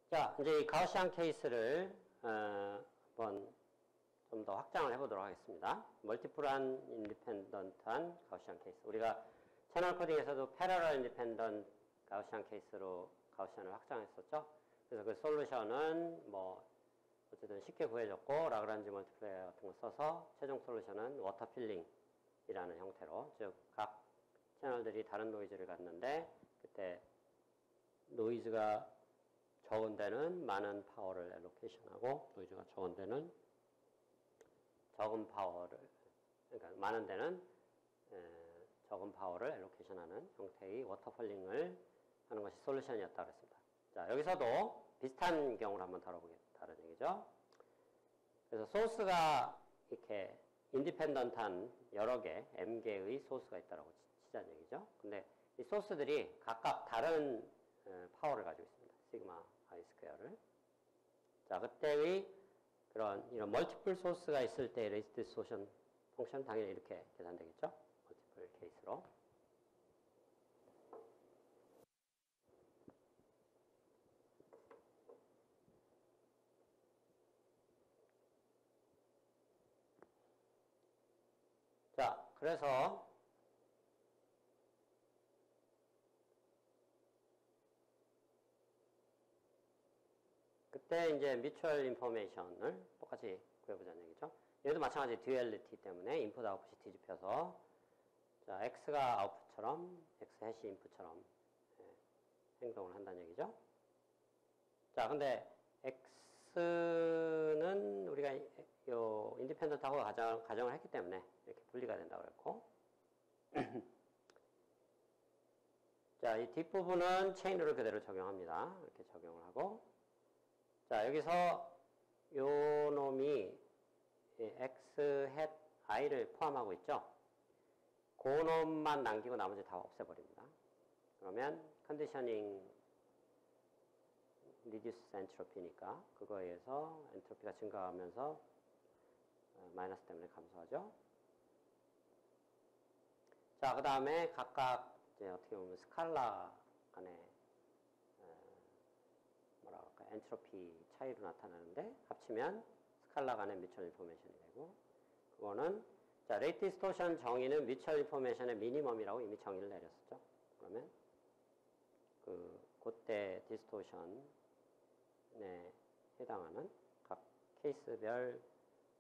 자, 이제 이 가우시안 케이스를 한번 좀 더 확장을 해보도록 하겠습니다. 멀티플한 인디펜던트한 가우시안 케이스. 우리가 채널 코딩에서도 패러럴 인디펜던트 가우시안 케이스로 가우시안을 확장했었죠. 그래서 그 솔루션은 뭐 어쨌든 쉽게 구해졌고 라그란지 멀티플레이어 같은 거 써서 최종 솔루션은 워터 필링이라는 형태로, 즉 각 채널들이 다른 노이즈를 갖는데 그때 노이즈가 적은 데는 많은 파워를 엘로케이션하고 노이즈가 적은 데는 적은 파워를, 그러니까 많은 데는 적은 파워를 엘로케이션하는 형태의 워터폴링을 하는 것이 솔루션이었다 그랬습니다. 자, 여기서도 비슷한 경우를 한번 다뤄보겠다는 얘기죠. 그래서 소스가 이렇게 인디펜던트한 여러 개, m개의 소스가 있다라고 치자는 얘기죠. 근데 이 소스들이 각각 다른 파워를 가지고 있습니다. 시그마 I 스퀘어를. 자, 그때의 그런 이런 멀티플 소스가 있을 때 레이스 디스토션 펑션 당연히 이렇게 계산되겠죠. 멀티플 케이스로. 자, 그래서 그때 이제 뮤추얼 인포메이션을 똑같이 구해보자는 얘기죠. 얘도 마찬가지 듀얼리티 때문에 인풋 아웃풋이 뒤집혀서, 자, x가 아웃풋처럼 x 해시 인풋처럼 행동을 한다는 얘기죠. 자, 근데 x는 우리가 요 인디펜던트하고 가정을 했기 때문에 이렇게 분리가 된다고 그랬고, 자, 이 뒷부분은 체인룰을 그대로 적용합니다. 이렇게 적용을 하고, 자, 여기서 요 놈이 x hat i를 포함하고 있죠. 그 놈만 남기고 나머지 다 없애버립니다. 그러면 컨디셔닝 리듀스 엔트로피니까 그거에 의해서 엔트로피가 증가하면서 마이너스 때문에 감소하죠. 자, 그 다음에 각각 이제 어떻게 보면 스칼라 간의 뭐라 그럴까, 엔트로피 차이로 나타나는데 합치면 스칼라 간의 뮤추얼 인포메이션이 되고, 그거는 자, 레이트 디스토션 정의는 뮤추얼 인포메이션의 미니멈이라고 이미 정의를 내렸었죠. 그러면 그때 디스토션에 해당하는 각 케이스별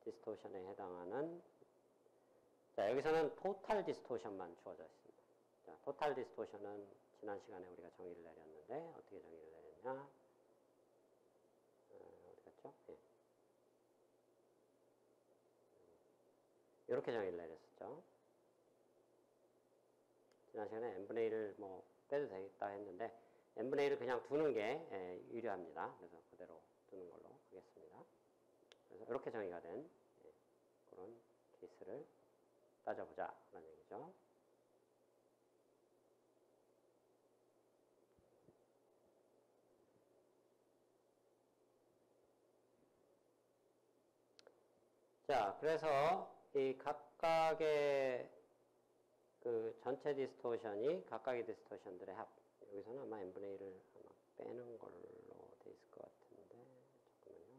디스토션에 해당하는, 자, 여기서는 토탈 디스토션만 주어져 있습니다. 자, 토탈 디스토션은 지난 시간에 우리가 정의를 내렸는데 어떻게 정의를 내렸냐? 어디 갔죠? 예. 이렇게 정의를 내렸었죠. 지난 시간에 n분의 1을 뭐 빼도 되겠다 했는데 n분의 1을 그냥 두는 게 유리합니다. 그래서 그대로 두는 걸로 하겠습니다. 그래서 이렇게 정의가 된 그런 케이스를 따져보자 라는 얘기죠. 자, 그래서 이 각각의 그 전체 디스토션이 각각의 디스토션들의 합. 여기서는 아마 n분의 1을 아마 빼는 걸로 돼 있을 것 같은데, 잠깐만요.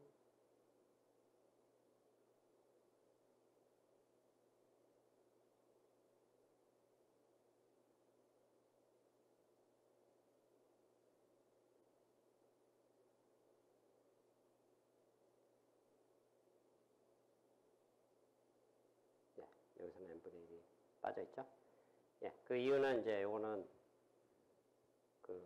네, 여기서는 n분의 1이 빠져있죠. 예, 그 이유는 이제 요거는 그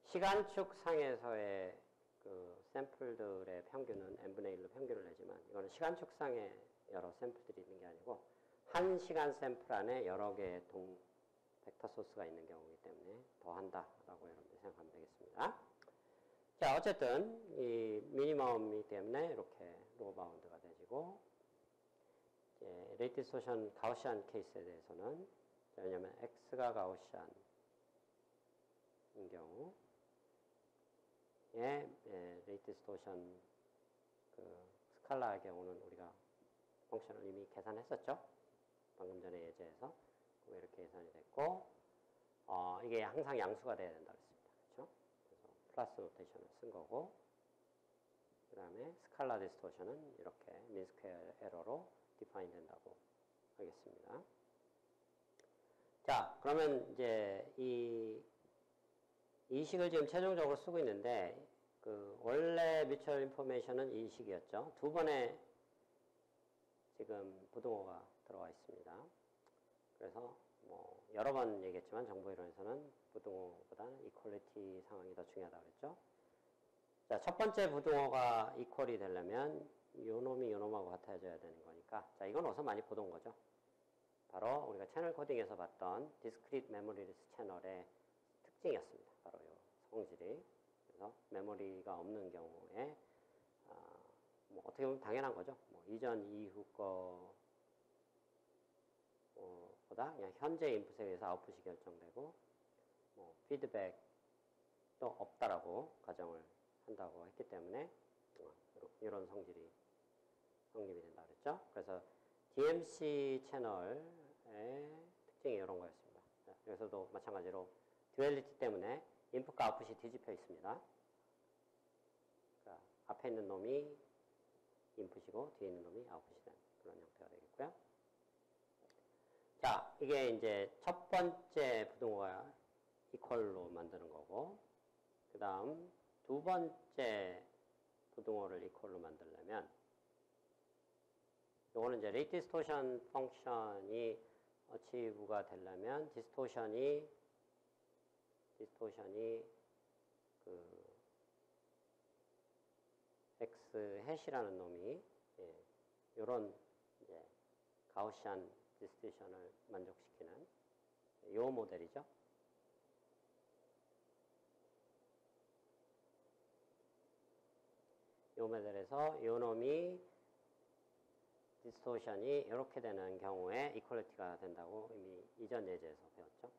시간축 상에서의 그 샘플들의 평균은 n분의 1로 평균을 내지만, 이거는 시간축 상에 여러 샘플들이 있는 게 아니고 한 시간 샘플 안에 여러 개의 벡터 소스가 있는 경우이기 때문에 더한다라고 여러분들 생각하면 되겠습니다. 자, 어쨌든 이 미니멈이기 때문에 이렇게 로우 바운드가 되지고, 이제 레이트 디스토션 가우시안 케이스에 대해서는, 왜냐면 x가 가우시안인 경우에 레이트 디스토션 그 스칼라의 경우는 우리가 펑션을 이미 계산했었죠. 방금 전에 예제에서 이렇게 계산이 됐고, 이게 항상 양수가 돼야 된다 그랬습니다. 그렇죠? 그래서 플러스 노테이션을 쓴 거고, 그 다음에 스칼라 디스토션은 이렇게 민스퀘어 에러로 디파인 된다고 하겠습니다. 자, 그러면 이제 이 식을 지금 최종적으로 쓰고 있는데, 그 원래 뮤추얼 인포메이션은 이 식이었죠. 두 번의 지금 부등호가 들어가 있습니다. 그래서 뭐 여러 번 얘기했지만 정보 이론에서는 부등호보다는 이퀄리티 상황이 더 중요하다고 그랬죠. 자, 첫 번째 부등호가 이퀄이 되려면 요 놈이 요 놈하고 같아져야 되는 거니까, 자, 이건 어서 많이 보던 거죠. 바로 우리가 채널 코딩에서 봤던 디스크리트 메모리 채널의 특징이었습니다. 바로 요 성질이. 그래서 메모리가 없는 경우에 뭐 어떻게 보면 당연한 거죠. 뭐 이전 이후 거보다 그냥 현재 인풋에 의해서 아웃풋이 결정되고, 뭐 피드백도 없다라고 가정을 한다고 했기 때문에 이런 성질이 성립이 된다 그랬죠. 그래서 DMC 채널의 특징이 이런 거였습니다. 여기서도 마찬가지로 듀얼리티 때문에 인풋과 아웃풋이 뒤집혀 있습니다. 그러니까 앞에 있는 놈이 인풋이고 뒤에 있는 놈이 아웃풋이 된 그런 형태가 되겠고요. 자, 이게 이제 첫 번째 부등호가 이퀄로 만드는 거고, 그 다음 두 번째 부등호를 이퀄로 만들려면, 요거는 이제 레이트 디스토션 펑션이 어치브가 되려면 디스토션이 그 x 해시라는 놈이 요런 이제 가우시안 디스토션을 만족시키는 요 모델이죠. 요 모델에서 요 놈이 디스토션이 이렇게 되는 경우에 이퀄리티가 된다고 이미 이전 예제에서 배웠죠.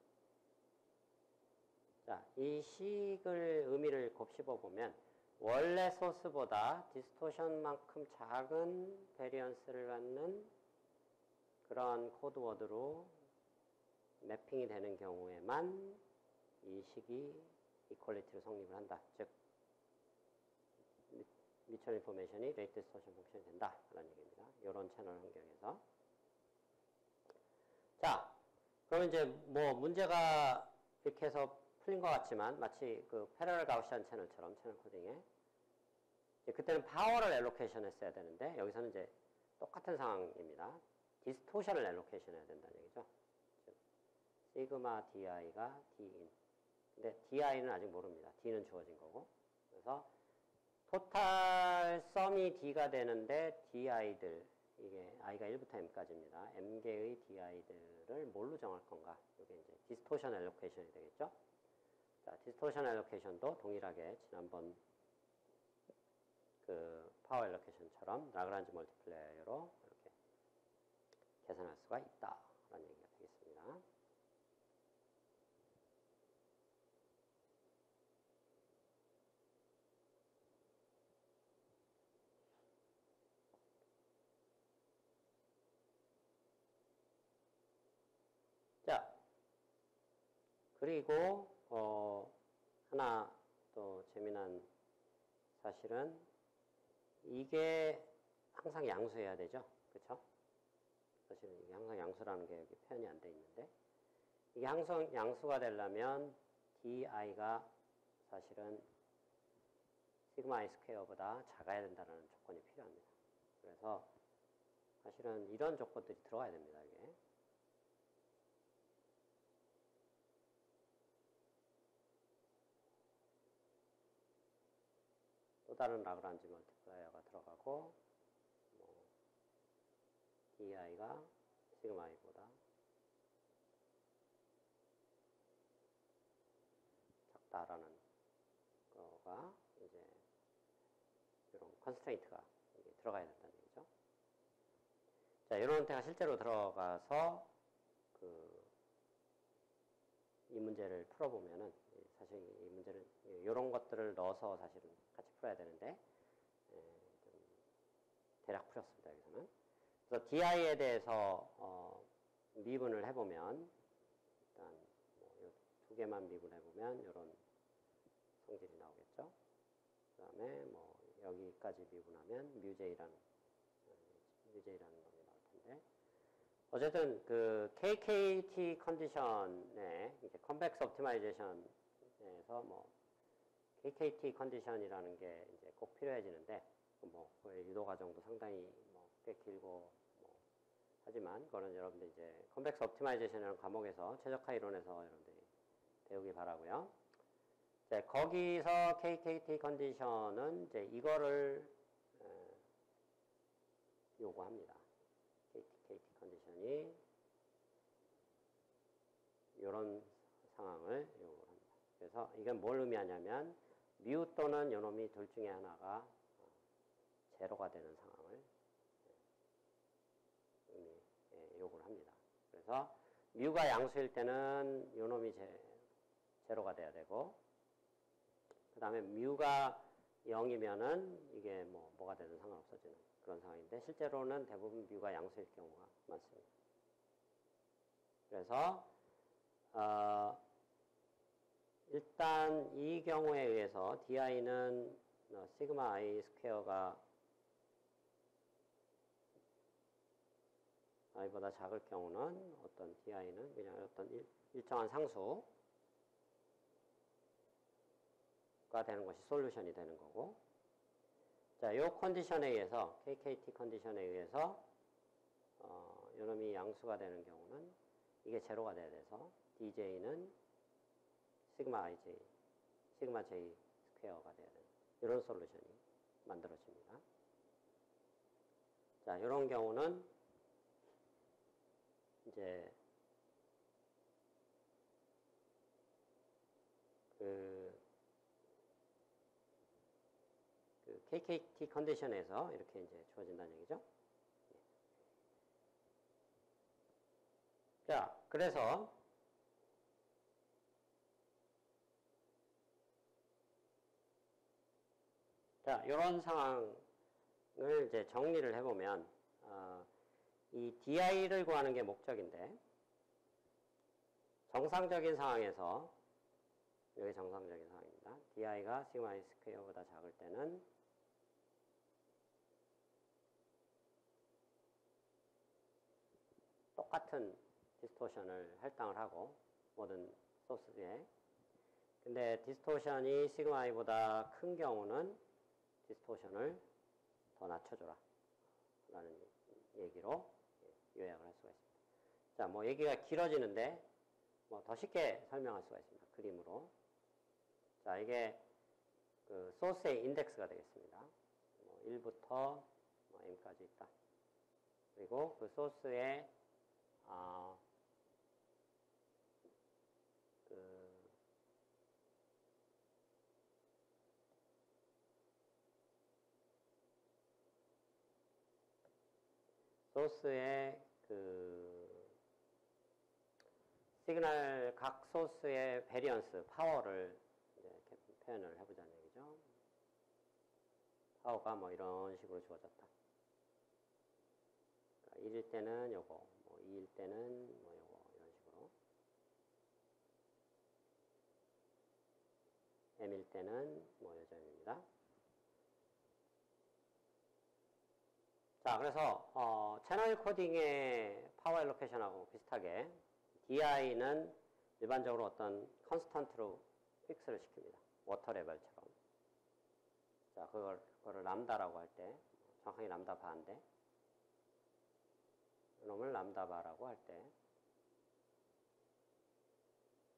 자, 이 식을 의미를 곱씹어 보면 원래 소스보다 디스토션만큼 작은 베리언스를 갖는 그런 코드워드로 매핑이 되는 경우에만 이 식이 이퀄리티로 성립을 한다. 즉, 뮤추얼 인포메이션이 레이트 디스토션 펑션이 된다라는 얘기입니다. 이런 채널 환경에서. 자, 그럼 이제 뭐 문제가 이렇게 해서 풀린 것 같지만 마치 그 패러럴 가우시안 채널처럼 채널 코딩에 그때는 파워를 엘로케이션 했어야 되는데 여기서는 이제 똑같은 상황입니다. 디스토션을 엘로케이션 해야 된다는 얘기죠. 즉, 시그마 di가 d인. 근데 di는 아직 모릅니다. d는 주어진 거고. 그래서 토탈 썸이 d가 되는데 di들, 이게 i가 1부터 m까지입니다. m개의 di들을 뭘로 정할 건가? 이게 이제 디스토션 엘로케이션이 되겠죠. 자, 디스토션 엘로케이션도 동일하게 지난번 그 파워 엘로케이션처럼 라그란지 멀티플레이어로 이렇게 계산할 수가 있다라는 얘기가 되겠습니다. 자, 그리고 하나 또 재미난 사실은 이게 항상 양수해야 되죠. 그렇죠? 사실은 이게 항상 양수라는 게 여기 표현이 안 돼 있는데, 이게 항상 양수가 되려면 di가 사실은 시그마 i 스퀘어보다 작아야 된다는 조건이 필요합니다. 그래서 사실은 이런 조건들이 들어가야 됩니다. 이게. 또 다른 라그란지 멀티플라이어가 들어가고, 뭐 di가 시그마 i보다 작다라는 거가 이제 이런 컨스트레인트가 들어가야 된다는 얘기죠. 자, 이런 형태가 실제로 들어가서 이 문제를 풀어보면은 사실 이 문제를 이런 것들을 넣어서 사실은 같이 풀어야 되는데 좀 대략 풀었습니다. 여기서는. 그래서 di에 대해서 미분을 해보면 일단 뭐 두 개만 미분해보면 이런 성질이 나오겠죠. 그 다음에 뭐 여기까지 미분하면 뮤제이라는 놈이 나올 텐데, 어쨌든 그 KKT 컨디션에 이제 컨벡스 옵티마이제이션에서 뭐 KKT 컨디션이라는 게 이제 꼭 필요해지는데, 뭐 그의 유도 과정도 상당히 뭐 꽤 길고 뭐 하지만 그거는 여러분들 이제 컨벡스 옵티마이제이션이라는 과목에서 최적화 이론에서 여러분들이 배우기 바라고요. 자, 거기서 KKT 컨디션은 이제 이거를 요구합니다. KT 컨디션이 이런 상황을 요구합니다. 그래서 이건 뭘 의미하냐면 뮤 또는 요놈이 둘 중에 하나가 제로가 되는 상황을 요구를 합니다. 그래서 뮤가 양수일 때는 요놈이 제로가 돼야 되고, 그 다음에 뮤가 0이면은 이게 뭐가 되든 상관없어지는 그런 상황인데, 실제로는 대부분 뮤가 양수일 경우가 많습니다. 그래서 일단 이 경우에 의해서 di는 시그마 i 스퀘어가 i보다 작을 경우는 어떤 di는 그냥 어떤 일정한 상수가 되는 것이 솔루션이 되는 거고, 자, 이 컨디션에 의해서 KKT 컨디션에 의해서 요놈이 양수가 되는 경우는 이게 제로가 돼야 돼서 DJ는 시그마 IJ, 시그마 J 스퀘어가 돼야 되는 이런 솔루션이 만들어집니다. 자, 이런 경우는 이제 그 KKT 컨디션에서 이렇게 이제 주어진다는 얘기죠. 자, 그래서 자, 이런 상황을 이제 정리를 해보면 이 di를 구하는 게 목적인데, 정상적인 상황에서 여기 정상적인 상황입니다. di가 시그마 i 스퀘어보다 작을 때는 똑같은 디스토션을 할당을 하고 모든 소스에, 근데 디스토션이 시그마 i보다 큰 경우는 디스토션을 더 낮춰줘라 라는 얘기로 요약을 할 수가 있습니다. 자, 뭐 얘기가 길어지는데 뭐 더 쉽게 설명할 수가 있습니다. 그림으로. 자, 이게 그 소스의 인덱스가 되겠습니다. 뭐 1부터 뭐 m까지 있다. 그리고 그 소스의 소스의 시그널 각 소스의 베리언스, 파워를 이제 이렇게 표현을 해보자는 얘기죠. 파워가 뭐 이런 식으로 주어졌다. 그러니까 1일 때는 요거, 뭐 2일 때는 뭐 요거, 이런 식으로. m일 때는 뭐 요점입니다. 자, 그래서 채널 코딩의 파워 엘로케이션하고 비슷하게 di는 일반적으로 어떤 컨스턴트로 픽스를 시킵니다. 워터 레벨처럼. 자, 그거를 람다라고 할 때, 정확하게 람다 바인데, 이놈을 람다 바라고 할 때,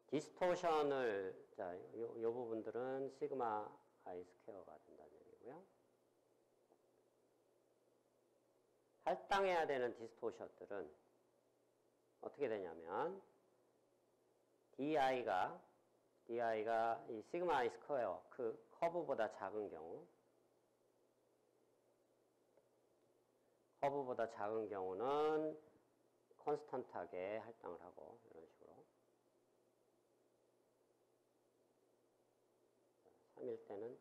디스토션을, 자, 요 부분들은 시그마 i 스퀘어가 된다는 얘기고요. 할당해야 되는 디스토션들은 어떻게 되냐면, di가 이 시그마 i 스퀘어, 그 커브보다 작은 경우는 컨스턴트하게 할당을 하고, 이런 식으로. 3일 때는,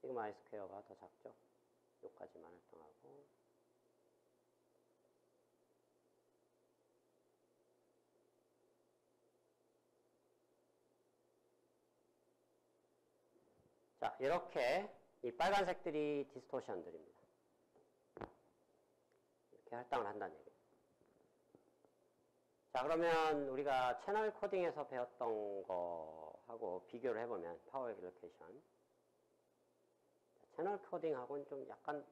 시그마 i 스퀘어가 더 작죠? 요까지만 할당하고. 자, 이렇게 이 빨간색들이 디스토션들입니다. 이렇게 할당을 한다는 얘기예요. 자, 그러면 우리가 채널 코딩에서 배웠던 거하고 비교를 해보면 파워 엘로케이션. 채널 코딩하고는 좀 약간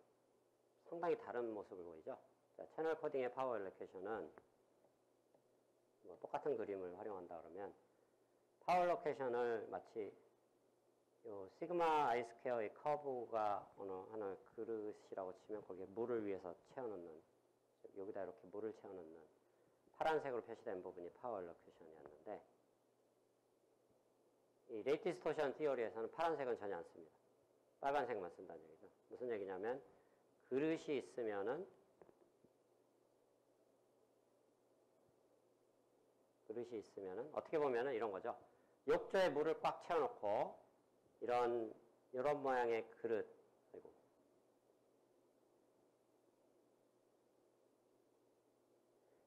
상당히 다른 모습을 보이죠. 자, 채널 코딩의 파워 엘로케이션은 뭐 똑같은 그림을 활용한다 그러면 파워 엘로케이션을 마치 요 시그마 I 스퀘어의 커브가 어느 하나의 그릇이라고 치면 거기에 물을 위해서 채워넣는, 여기다 이렇게 물을 채워넣는 파란색으로 표시된 부분이 파워 엘로케이션이었는데, 이 레이트 디스토션 티어리에서는 파란색은 전혀 안 씁니다. 빨간색만 쓴다는 얘기죠. 무슨 얘기냐면 그릇이 있으면은 어떻게 보면은 이런 거죠. 욕조에 물을 꽉 채워놓고 이런 모양의 그릇, 그리고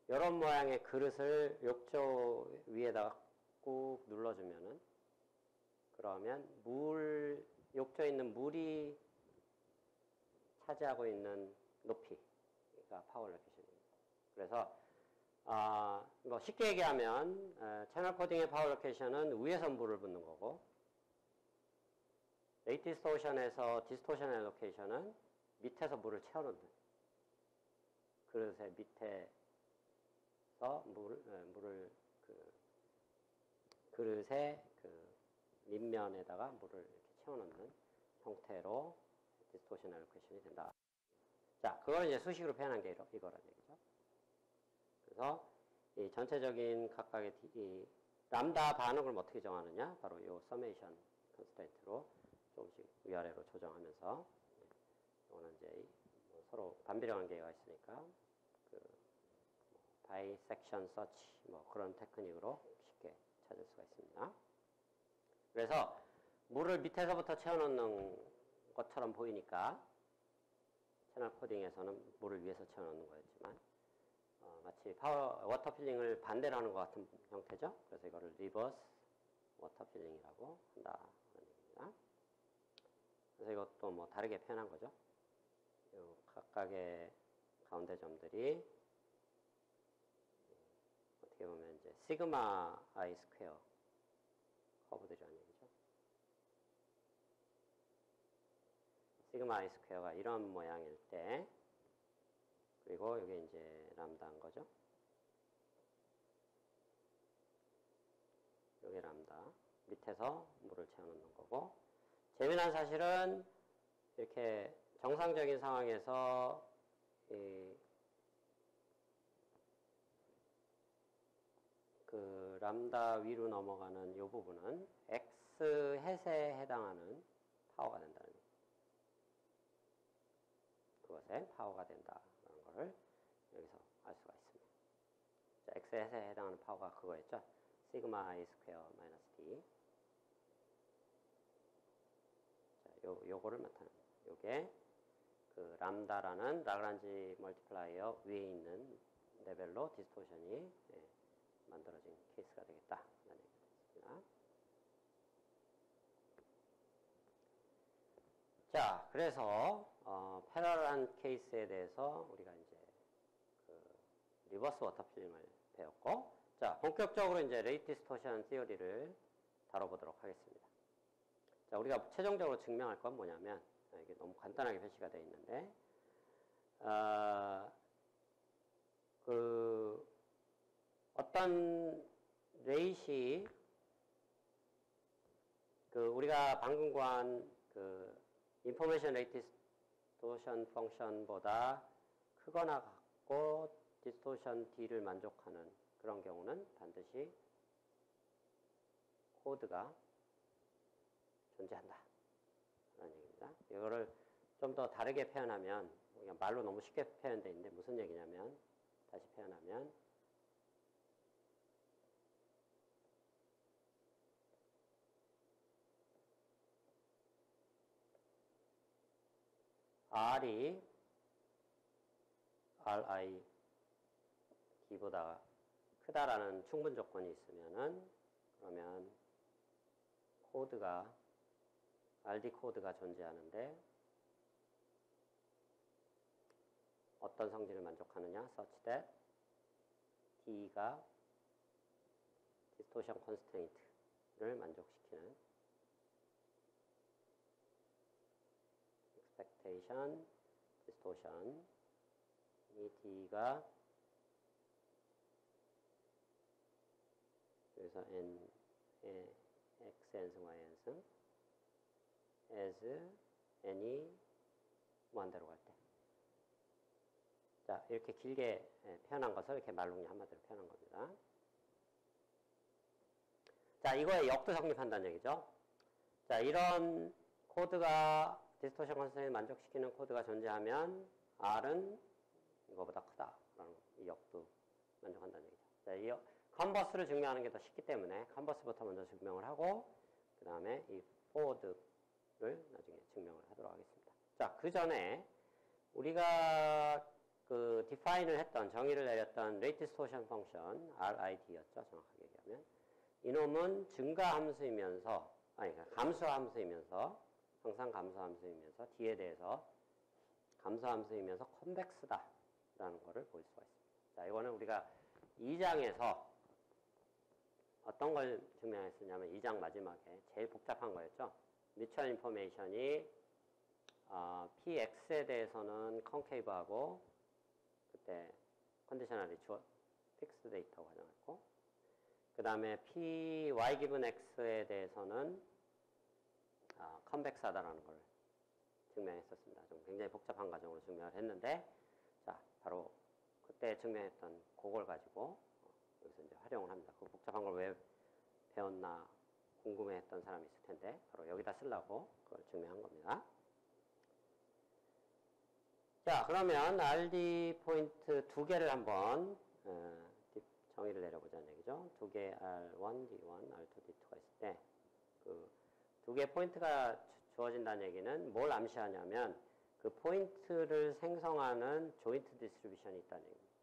이런 모양의 그릇을 욕조 위에다가 꾹 눌러주면은, 그러면 욕조에 있는 물이 차지하고 있는 높이가 파워 로케이션입니다. 그래서 뭐 쉽게 얘기하면 채널 코딩의 파워 로케이션은 위에서 물을 붓는 거고, 레이트 디스토션에서 디스토션 엘로케이션은 밑에서 물을 채워넣는, 그릇의 밑에서 물을 그릇의 밑면에다가 물을 이렇게 채워넣는 형태로 디스토션 엘로케이션이 된다. 자, 그걸 이제 수식으로 표현한 게 이거라는 얘기죠. 그래서 이 전체적인 각각의 이 람다 반응을 어떻게 정하느냐? 바로 이 서메이션 컨스트레인트로 조금씩 위아래로 조정하면서, 이거는 이제 서로 반비례 관계가 있으니까 바이섹션 서치 뭐 그런 테크닉으로 쉽게 찾을 수가 있습니다. 그래서 물을 밑에서부터 채워넣는 것처럼 보이니까 채널 코딩에서는 물을 위에서 채워넣는 거였지만, 마치 워터 필링을 반대로 하는 것 같은 형태죠. 그래서 이거를 리버스 워터 필링이라고 한다는 얘기입니다. 그래서 이것도 뭐 다르게 표현한 거죠. 요 각각의 가운데 점들이 어떻게 보면 이제 시그마 I 스퀘어 커브들이라는 얘기죠. 시그마 I 스퀘어가 이런 모양일 때, 그리고 이게 이제 람다인 거죠. 이게 람다. 밑에서 물을 채워넣는 거고, 재미난 사실은 이렇게 정상적인 상황에서 그 람다 위로 넘어가는 이 부분은 X 햇에 해당하는 파워가 된다는 얘기죠. 그것에 파워가 된다는 것을 여기서 알 수가 있습니다. 자, X 햇에 해당하는 파워가 그거였죠. 시그마 I 스퀘어 마이너스 D. 자, 요거를 나타냅니다. 요게 그 람다라는 라그란지 멀티플라이어 위에 있는 레벨로 디스토션이 만들어진 케이스가 되겠다라는 얘기가 됐습니다. 자, 그래서 패러럴한 케이스에 대해서 우리가 이제 리버스 워터 필링을 배웠고, 자, 본격적으로 이제 레이트 디스토션 시어리를 다뤄보도록 하겠습니다. 자, 우리가 최종적으로 증명할 건 뭐냐면, 이게 너무 간단하게 표시가 되어 있는데, 어떤 레이시 우리가 방금 구한 인포메이션 레이트 디스토션 펑션보다 크거나 같고 디스토션 D를 만족하는 그런 경우는 반드시 코드가 존재한다 라는 얘기입니다. 이거를 좀 더 다르게 표현하면, 그냥 말로 너무 쉽게 표현되어 있는데 무슨 얘기냐면, 다시 표현하면 R이 Ri D보다 크다라는 충분 조건이 있으면은, 그러면 코드가 RD 코드가 존재하는데 어떤 성질을 만족하느냐? such that D가 distortion constraint를 만족시키는 expectation distortion 이 D가 여기서 n xn승yn승 as n이 무한대로 갈 때. 자, 이렇게 길게 표현한 것을 이렇게 말롱이 한마디로 표현한 겁니다. 자, 이거의 역도 성립한다는 얘기죠. 자, 이런 코드가 디스토션 컨스트레인트 만족시키는 코드가 존재하면 R은 이거보다 크다라는 이 역도 만족한다는 얘기죠. 자, 이 컨버스를 증명하는 게 더 쉽기 때문에 컨버스부터 먼저 증명을 하고 그 다음에 이 forward를 나중에 증명을 하도록 하겠습니다. 자, 그 전에 우리가 그 define을 했던 정의를 내렸던 rate distortion function RID였죠. 정확하게 얘기하면 이놈은 증가 함수이면서 감소 함수이면서 항상 감소 함수이면서 D에 대해서 감소 함수이면서 컨벡스다라는 것을 볼 수가 있습니다. 자, 이거는 우리가 2장에서 어떤 걸 증명했었냐면 2장 마지막에 제일 복잡한 거였죠. 뮤추얼 인포메이션이 PX에 대해서는 컨케이브하고 그때 컨디셔널이 픽스드 데이터고 가정했고 그 다음에 PY 기분 X에 대해서는 컨벡스하다라는 걸 증명했었습니다. 좀 굉장히 복잡한 과정으로 증명을 했는데 자, 바로 그때 증명했던 그걸 가지고 여기서 이제 활용을 합니다. 그 복잡한 걸 왜 배웠나 궁금해했던 사람이 있을 텐데 바로 여기다 쓰려고 그걸 증명한 겁니다. 자, 그러면 RD 포인트 두 개를 한번 정의를 내려보자는 얘기죠. 두 개 R1, D1, R2, D2가 있을 때 그 두 개 포인트가 주어진다는 얘기는 뭘 암시하냐면 그 포인트를 생성하는 조인트 디스트리뷰션이 있다는 얘기입니다.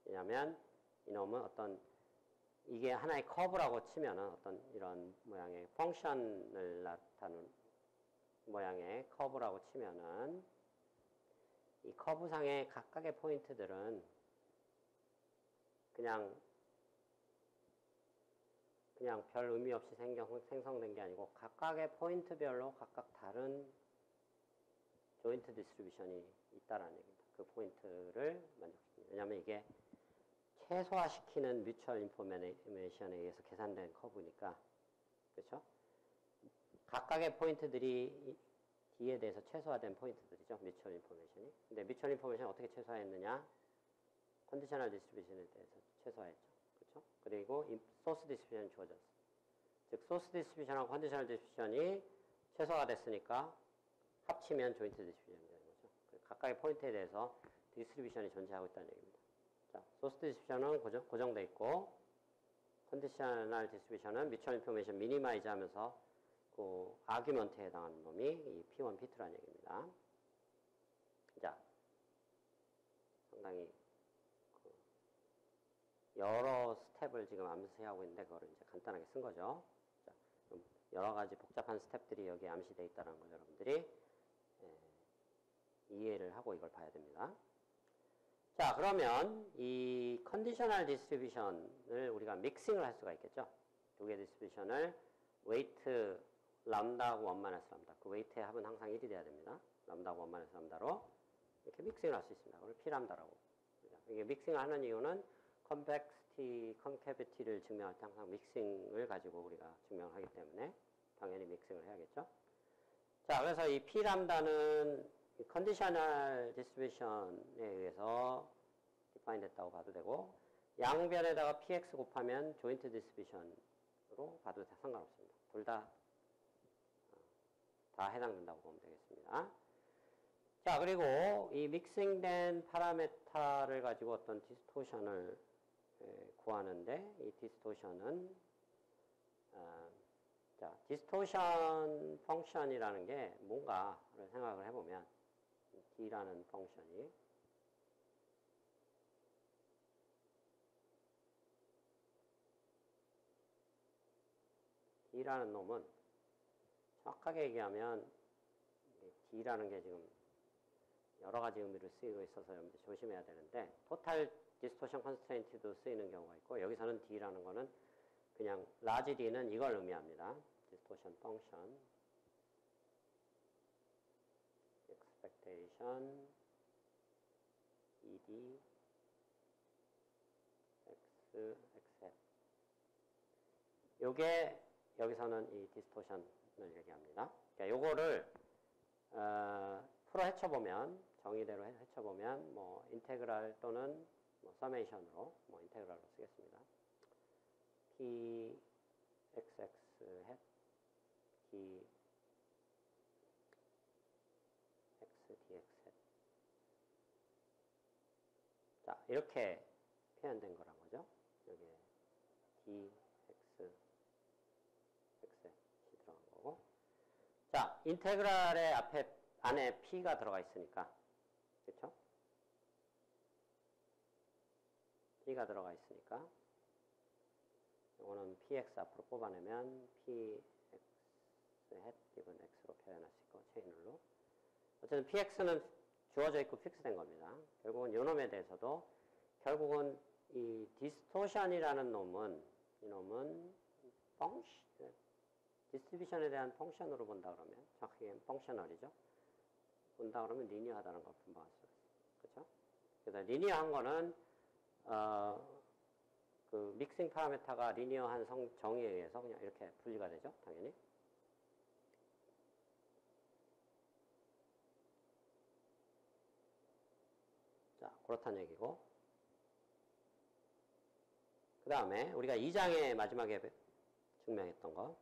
왜냐하면 이놈은 어떤 이게 하나의 커브라고 치면은 어떤 이런 모양의 펑션을 나타내는 모양의 커브라고 치면은 이 커브상의 각각의 포인트들은 그냥 별 의미 없이 생성된 게 아니고 각각의 포인트별로 각각 다른 조인트 디스트리뷰션이 있다라는 얘기입니다. 그 포인트를 만족시킵니다. 왜냐하면 이게 최소화시키는 뮤추얼 인포메이션에 의해서 계산된 커브니까 그렇죠? 각각의 포인트들이 D에 대해서 최소화된 포인트들이죠. 뮤추얼 인포메이션이. 근데 뮤추얼 인포메이션 어떻게 최소화했느냐? 컨디셔널 디스트리뷰션에 대해서 최소화했죠. 그렇죠? 그리고 소스 디스트리뷰션이 주어졌어. 즉 소스 디스트리뷰션하고 컨디셔널 디스트리뷰션이 최소화가 됐으니까 합치면 조인트 디스트리뷰션이 되는 거죠. 각각의 포인트에 대해서 디스트리뷰션이 존재하고 있다는 얘기입니다. 자, 소스 디스트리뷰션은 고정되어 있고 컨디셔널 디스트리뷰션은 뮤추얼 인포메이션 미니마이즈 하면서 그 아규먼트에 해당하는 놈이 이 P1, P2라는 얘기입니다. 자, 상당히 여러 스텝을 지금 암시하고 있는데 그거를 이제 간단하게 쓴 거죠. 자, 좀 여러 가지 복잡한 스텝들이 여기에 암시되어 있다는 걸 여러분들이 이해를 하고 이걸 봐야 됩니다. 자, 그러면 이 컨디셔널 디스트리뷰션을 우리가 믹싱을 할 수가 있겠죠. 두 개의 디스트리뷰션을 웨이트 람다하고 1 마이너스 람다. 그 웨이트의 합은 항상 1이 돼야 됩니다. 람다하고 1 마이너스 람다로 이렇게 믹싱을 할 수 있습니다. 그걸 P 람다라고. 이게 믹싱을 하는 이유는 컨벡시티, 컨캐비티를 증명할 때 항상 믹싱을 가지고 우리가 증명을 하기 때문에 당연히 믹싱을 해야겠죠. 자, 그래서 이 P 람다는 컨디셔널 디스트리뷰션에 의해서 디파인 됐다고 봐도 되고 양변에다가 px 곱하면 조인트 디스트리뷰션으로 봐도 상관없습니다. 둘 다 해당된다고 보면 되겠습니다. 자, 그리고 이 믹싱된 파라메타를 가지고 어떤 디스토션을 구하는데 이 디스토션은 자, 디스토션 펑션이라는 게 뭔가를 생각을 해보면 D라는 펑션이 D라는 놈은 정확하게 얘기하면 D라는 게 지금 여러 가지 의미를 쓰이고 있어서 여러분들 조심해야 되는데 토탈 디스토션 컨스트레인트도 쓰이는 경우가 있고 여기서는 D라는 거는 그냥 라지 D는 이걸 의미합니다. 디스토션 펑션 expectation ED X, X 요게 여기서는 이 디스토션을 얘기합니다. 그러니까 요거를 풀어 헤쳐보면 정의대로 헤쳐보면 뭐 인테그랄 또는 뭐 서메이션으로 뭐 인테그랄로 쓰겠습니다. P XX hat D X dx hat 자 이렇게 표현된 거란 거죠. 여기에 D X X hat이 들어간 거고 자 인테그랄의 안에 P가 들어가 있으니까 그렇죠? P가 들어가 있으니까 이거는 px 앞으로 뽑아내면 px hat 기분 x로 표현할 수 있고 체인룰로 어쨌든 px는 주어져 있고 픽스된 겁니다. 결국은 이 놈에 대해서도 결국은 이 디스토션이라는 놈은 이 놈은 디스트리뷰션에 대한 펑션으로 본다 그러면 정확하게 펑셔널이죠. 본다 그러면 리니어하다는 걸 분방할 수 있어요. 그렇죠? 그래서 리니어한 거는 그 믹싱 파라메타가 리니어한 정의에 의해서 그냥 이렇게 분리가 되죠. 당연히. 자, 그렇다는 얘기고. 그 다음에 우리가 2장에 마지막에 증명했던 거.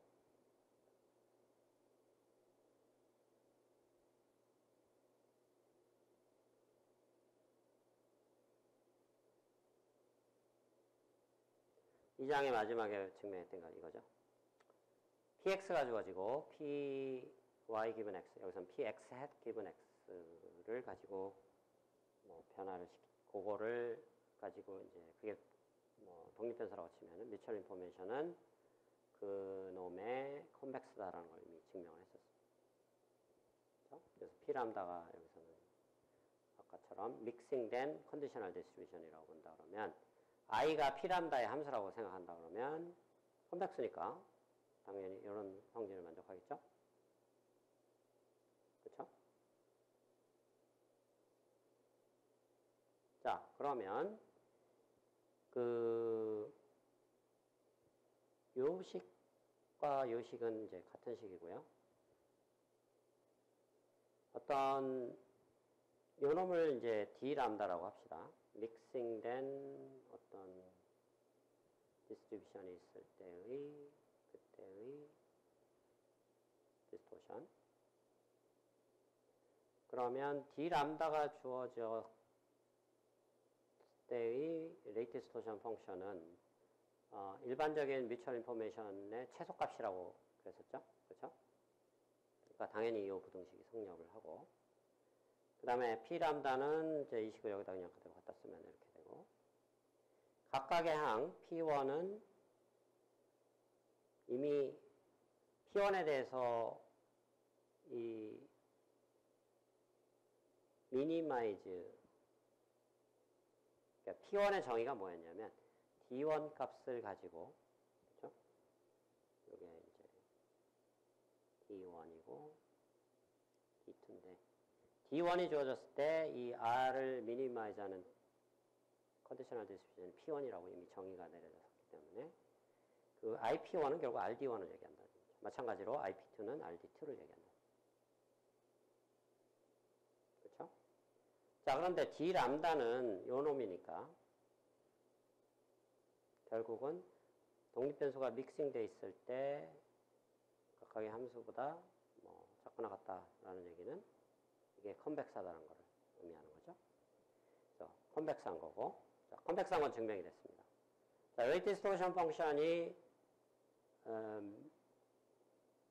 이 장의 마지막에 증명했던 거 이거죠. px가 주어지고 py 기분 x 여기서는 px hat 기분 x를 가지고 뭐 변화를 그거를 가지고 이제 그게 뭐 독립변수라고 치면은 뮤추얼 인포메이션은 그 놈의 컨벡스다라는 걸 이미 증명을 했었습니다. 그렇죠? 그래서 p 람다가 여기서는 아까처럼 믹싱된 컨디셔널 디스트리뷰션이라고 본다 그러면 i가 p람다의 함수라고 생각한다 그러면 컨벡스니까 당연히 이런 성질을 만족하겠죠? 그렇죠? 자, 그러면 그 요식과 요식은 이제 같은 식이고요. 어떤 요 놈을 이제 D 람다라고 합시다. 믹싱된 어떤 디스트리뷰션이 있을 때의 그때의 디스토션. 그러면 D 람다가 주어졌을 때의 레이트 디스토션 펑션은 일반적인 뮤추얼 인포메이션의 최소값이라고 그랬었죠. 그렇죠? 그러니까 당연히 이 부등식이 성립을 하고 그 다음에 P 람다는 이제 이 식을 여기다 그냥 그대로 갖다 쓰면 이렇게 되고 각각의 항 P1은 이미 P1에 대해서 이 미니마이즈 그러니까 P1의 정의가 뭐였냐면 D1 값을 가지고 그렇죠? 이게 이제 D1이고 D2인데 D1이 주어졌을 때 이 R을 미니마이즈하는 컨디셔널 디스트리뷰션은 P1이라고 이미 정의가 내려졌기 때문에 그 IP1은 결국 RD1을 얘기한다. 마찬가지로 IP2는 RD2를 얘기한다. 그렇죠? 자, 그런데 D 람다는 요 놈이니까 결국은 독립변수가 믹싱돼 있을 때 각각의 함수보다 뭐 작거나 같다라는 얘기는 이게 컨벡스하다는 것을 의미하는 거죠. 그래서 컨벡스한 거고, 자, 컨벡스한 건 증명이 됐습니다. 자, 레이트 디스토션 펑션이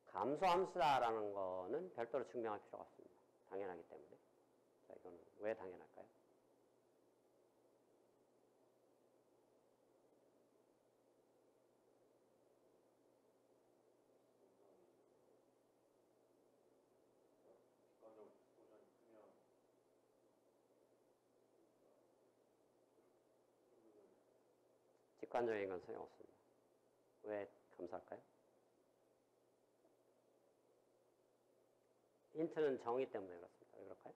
감소함수다라는 거는 별도로 증명할 필요가 없습니다. 당연하기 때문에. 자, 이거는 왜 당연할까요? 객관적인 건 소용없습니다. 왜 감소할까요? 힌트는 정의 때문에 그렇습니다. 왜 그럴까요?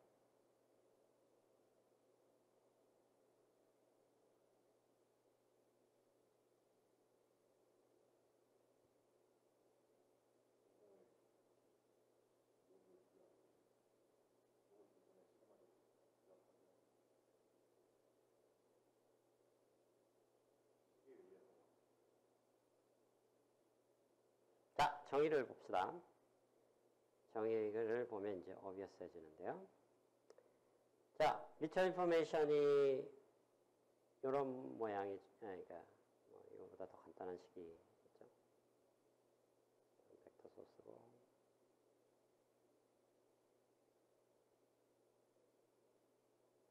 자, 정의를 봅시다. 정의를 보면 이제 obvious해지는데요. 자, 미처 인포메이션이 이런 모양이, 그러니까 뭐 이거보다 더 간단한 식이겠죠. 벡터 소스고.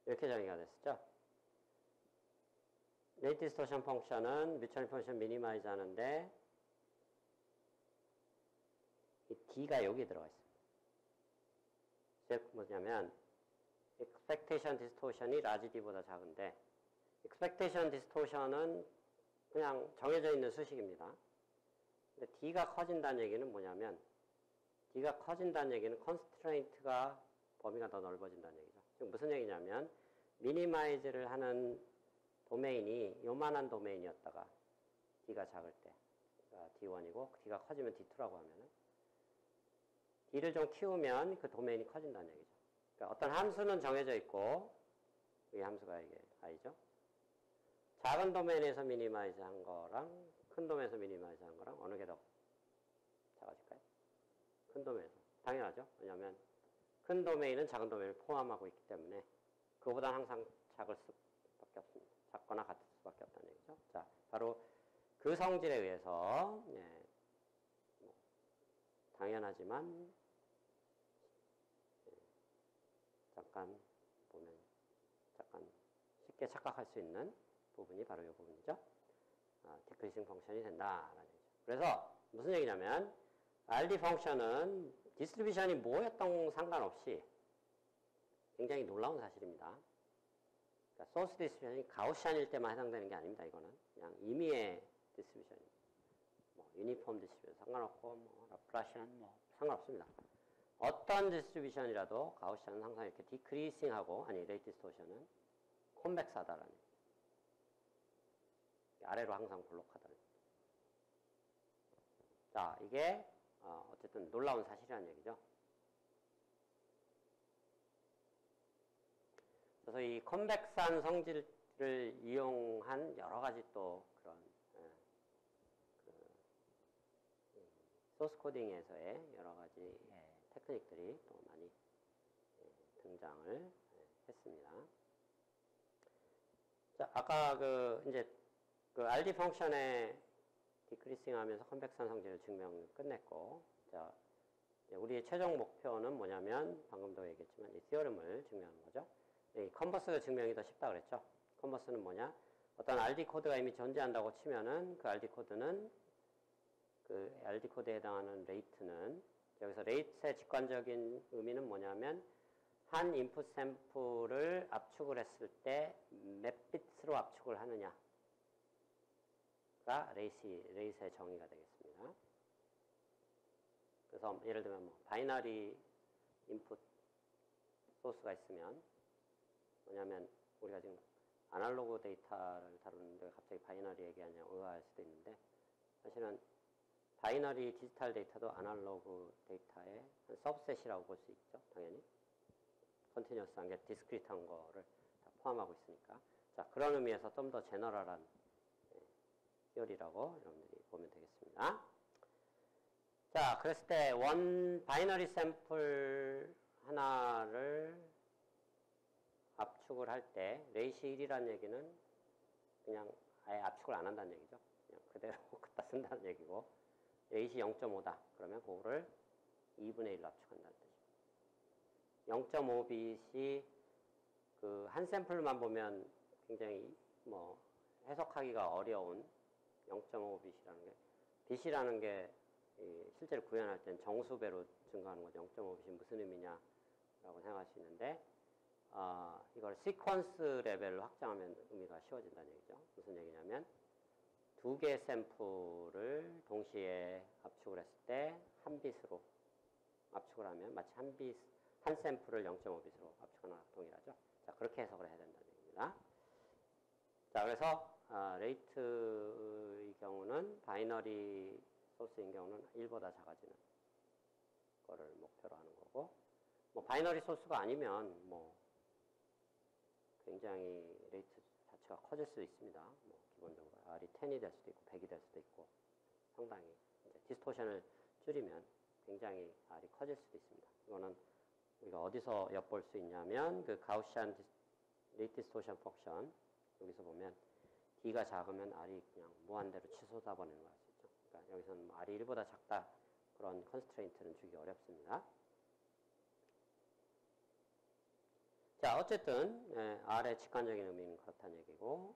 이렇게 정의가 됐었죠. 레이트 디스토션 펑션은 미처 인포메이션 미니마이즈 하는데 이 D가 여기 들어가 있습니다. 즉 뭐냐면 expectation distortion이 large D보다 작은데 expectation distortion은 그냥 정해져 있는 수식입니다. 근데 D가 커진다는 얘기는 뭐냐면 D가 커진다는 얘기는 constraint가 범위가 더 넓어진다는 얘기죠. 즉 무슨 얘기냐면 미니마이즈를 하는 도메인이 요만한 도메인이었다가 D가 작을 때 D1이고 D가 커지면 D2라고 하면은 D를 좀 키우면 그 도메인이 커진다는 얘기죠. 그러니까 어떤 함수는 정해져 있고 이 함수가 이게 i죠. 작은 도메인에서 미니마이즈 한 거랑 큰 도메인에서 미니마이즈 한 거랑 어느 게 더 작아질까요? 큰 도메인에서. 당연하죠. 왜냐하면 큰 도메인은 작은 도메인을 포함하고 있기 때문에 그거보다는 항상 작을 수밖에 없습니다. 작거나 같을 수밖에 없다는 얘기죠. 자, 바로 그 성질에 의해서 뭐 당연하지만 잠깐 보면 잠깐 쉽게 착각할 수 있는 부분이 바로 이 부분이죠. 디크리싱 펑션이 된다라는 얘기죠. 그래서 무슨 얘기냐면 RD 펑션은 디스트리뷰션이 뭐였던 상관없이 굉장히 놀라운 사실입니다. 그러니까 소스 디스트리뷰션이 가우시안일 때만 해당되는 게 아닙니다. 이거는 그냥 임의의 디스트리뷰션입니다. 뭐 유니폼 디스트리뷰션 상관없고 뭐 라플라시안 뭐 상관없습니다. 어떤 디스트리뷰션이라도 가우시안은 항상 이렇게 디크리싱하고 아니 레이트 디스토션은 콘벡스하다라는 얘기죠. 아래로 항상 볼록하다는 얘기죠. 자, 이게 어쨌든 놀라운 사실이라는 얘기죠. 그래서 이 컨벡스한 성질을 이용한 여러 가지 또 그런 소스 코딩에서의 여러 가지 테크닉들이 또 많이 등장을 했습니다. 자, 아까 이제 RD 펑션의 디크리싱 하면서 컨벡스한 성질을 증명 끝냈고, 자, 우리의 최종 목표는 뭐냐면, 방금도 얘기했지만, 이 시어럼을 증명하는 거죠. 이 컨버스 증명이 더 쉽다 그랬죠. 컨버스는 뭐냐? 어떤 RD 코드가 이미 존재한다고 치면은, 그 RD 코드는, 그 RD 코드에 해당하는 레이트는, 여기서 레이트의 직관적인 의미는 뭐냐면, 한 인풋 샘플을 압축을 했을 때 몇 비트로 압축을 하느냐. 가 레이스의 정의가 되겠습니다. 그래서 예를 들면 뭐 바이너리 인풋 소스가 있으면 뭐냐면 우리가 지금 아날로그 데이터를 다루는데 갑자기 바이너리 얘기하냐 의아할 수도 있는데 사실은 바이너리 디지털 데이터도 아날로그 데이터의 한 서브셋이라고 볼 수 있죠. 당연히 컨티뉴어스한 게 디스크리트한 거를 다 포함하고 있으니까 자 그런 의미에서 좀 더 제너럴한 히어리라고 여러분들이 보면 되겠습니다. 자, 그랬을 때 원 바이너리 샘플 하나를 압축을 할 때 레이시 1이라는 얘기는 그냥 아예 압축을 안 한다는 얘기죠. 그냥 그대로 갖다 쓴다는 얘기고 레이시 0.5다. 그러면 그거를 2분의 1로 압축한다는 뜻입니다. 0.5bit이 그 한 샘플만 보면 굉장히 뭐 해석하기가 어려운 0.5bit이라는 게 bit이라는 게 실제로 구현할 땐 정수배로 증가하는 거죠. 0.5bit이 무슨 의미냐라고 생각할 수 있는데 이걸 시퀀스 레벨로 확장하면 의미가 쉬워진다는 얘기죠. 무슨 얘기냐면 두 개의 샘플을 동시에 압축을 했을 때 한 빛으로 압축을 하면 마치 한 샘플을 0.5빛으로 압축하는 거랑 동일하죠. 자, 그렇게 해석을 해야 된다는 얘기입니다. 자, 그래서 레이트의 경우는 바이너리 소스인 경우는 1보다 작아지는 거를 목표로 하는 거고, 뭐 바이너리 소스가 아니면 뭐 굉장히 레이트 자체가 커질 수도 있습니다. 뭐 기본적으로 R이 10이 될 수도 있고 100이 될 수도 있고, 상당히 이제 디스토션을 줄이면 굉장히 R이 커질 수도 있습니다. 이거는 우리가 어디서 엿볼 수 있냐면 그 가우시안 레이트 디스토션 펑션, 여기서 보면 D가 작으면 R이 그냥 무한대로 치솟아 버리는 걸 알 수 있죠. 그러니까 여기서는 뭐 R이 1보다 작다 그런 컨스트레인트는 주기 어렵습니다. 자, 어쨌든 R의 직관적인 의미는 그렇다는 얘기고,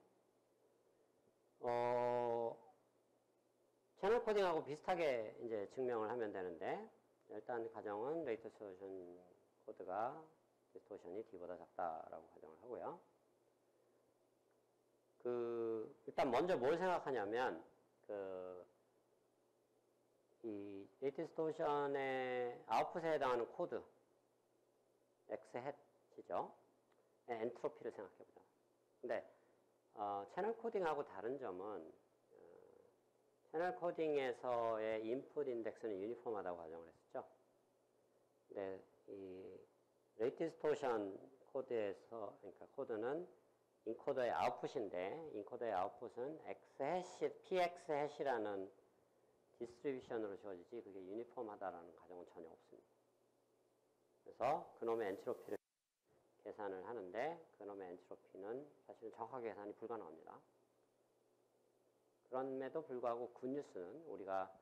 채널 코딩하고 비슷하게 이제 증명을 하면 되는데, 일단 가정은 레이트 디스토션 코드가 디스토션이 D보다 작다라고 가정을 하고요. 일단 먼저 뭘 생각하냐면, 이 레이트 디스토션의 아웃풋에 해당하는 코드, X 햇이죠. 엔트로피를 생각해보자. 근데, 채널 코딩하고 다른 점은, 채널 코딩에서의 인풋 인덱스는 유니폼하다고 가정을 했었죠. 근데, 이 레이트 디스토션 코드에서, 그러니까 코드는 인코더의 아웃풋인데, 인코더의 아웃풋은 px 햇이라는 디스트리뷰션으로 주어지지 그게 유니폼하다라는 가정은 전혀 없습니다. 그래서 그놈의 엔트로피를 계산을 하는데 그놈의 엔트로피는 사실은 정확하게 계산이 불가능합니다. 그럼에도 불구하고 굿뉴스는 우리가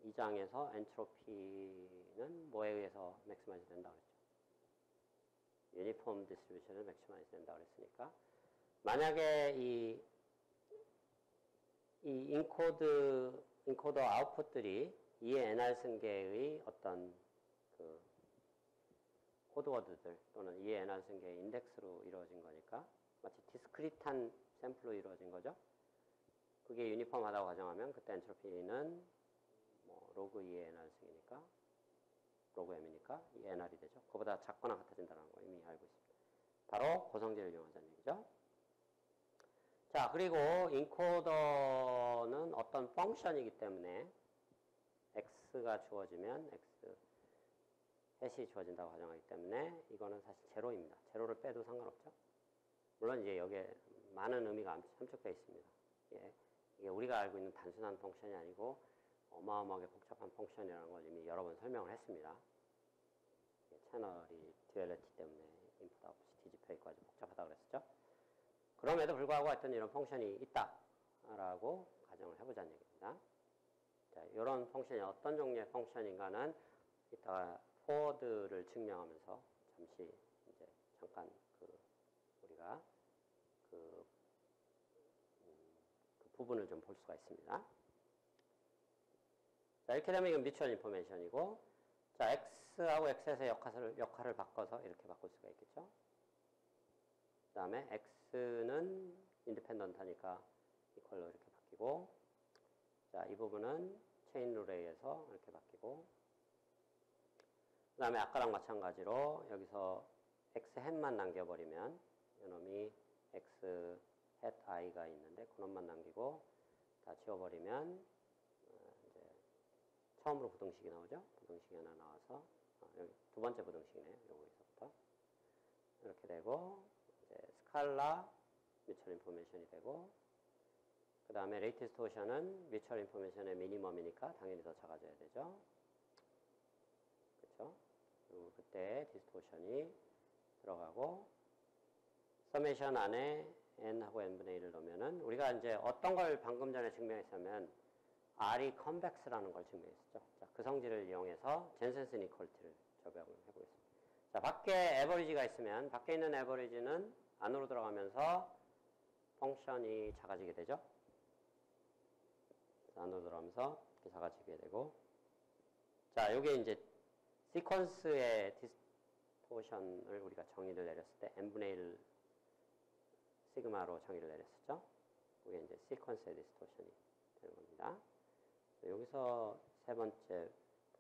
이 장에서 엔트로피는 뭐에 의해서 맥시마이즈 된다고 그랬죠? 유니폼 디스트리뷰션을 맥시마이즈 된다고 그랬으니까, 만약에 이 인코더 아웃풋들이 2의 NR 승계의 어떤 코드워드들 또는 2의 NR 승계의 인덱스로 이루어진 거니까 마치 디스크리트한 샘플로 이루어진 거죠. 그게 유니폼하다고 가정하면 그때 엔트로피는 뭐 로그 2의 NR 승이니까 로그 M이니까 2 NR이 되죠. 그거보다 작거나 같아진다는 거 이미 알고 있습니다. 바로 고성질을 이용하자는 얘기죠. 자, 그리고 인코더는 어떤 펑션이기 때문에 x가 주어지면 x 햇이 주어진다고 가정하기 때문에 이거는 사실 제로입니다. 제로를 빼도 상관없죠. 물론 이제 여기에 많은 의미가 함축되어 있습니다. 이게 우리가 알고 있는 단순한 펑션이 아니고 어마어마하게 복잡한 펑션이라는 걸 이미 여러 번 설명을 했습니다. 채널이 듀얼리티 때문에 인풋 아웃풋이 뒤집혀 있고 아주 복잡하다고 그랬었죠. 그럼에도 불구하고 하여튼 이런 펑션이 있다라고 가정을 해보자는 얘기입니다. 자, 이런 펑션이 어떤 종류의 펑션인가는 이따가 포워드를 증명하면서 잠시 이제 잠깐 우리가 그 부분을 좀 볼 수가 있습니다. 자, 이렇게 되면 이건 뮤추얼 인포메이션이고, 자, x하고 x에서 역할을 바꿔서 이렇게 바꿀 수가 있겠죠. 그 다음에 x는 인디펜던트하니까 이퀄로 이렇게 바뀌고, 자, 이 부분은 체인 룰에 의해서 이렇게 바뀌고, 그 다음에 아까랑 마찬가지로 여기서 x 햇만 남겨버리면 이놈이 x 햇 i가 있는데 그놈만 남기고 다 지워버리면 이제 처음으로 부등식이 나오죠. 부등식이 하나 나와서 여기 두 번째 부등식이네요. 여기서부터 이렇게 되고, 이제 스칼라 뮤추얼 인포메이션이 되고, 그 다음에 레이트 디스토션은 뮤추얼 인포메이션의 미니멈이니까 당연히 더 작아져야 되죠. 그렇죠? 그리고 그때 디스토션이 들어가고, 서메이션 안에 n하고 n분의 1을 넣으면은 우리가 이제 어떤 걸 방금 전에 증명했냐면 R이 컨벡스라는 걸 증명했었죠. 자, 그 성질을 이용해서 젠센슨 이퀄리티를 적용을 해보겠습니다. 자, 밖에 에버리지가 있으면 밖에 있는 에버리지는 안으로 들어가면서 펑션이 작아지게 되죠. 안으로 들어가면서 이렇게 작아지게 되고, 자, 요게 이제 시퀀스의 디스토션을 우리가 정의를 내렸을 때 n분의 1 시그마로 정의를 내렸었죠. 그게 이제 시퀀스의 디스토션이 되는 겁니다. 여기서 세 번째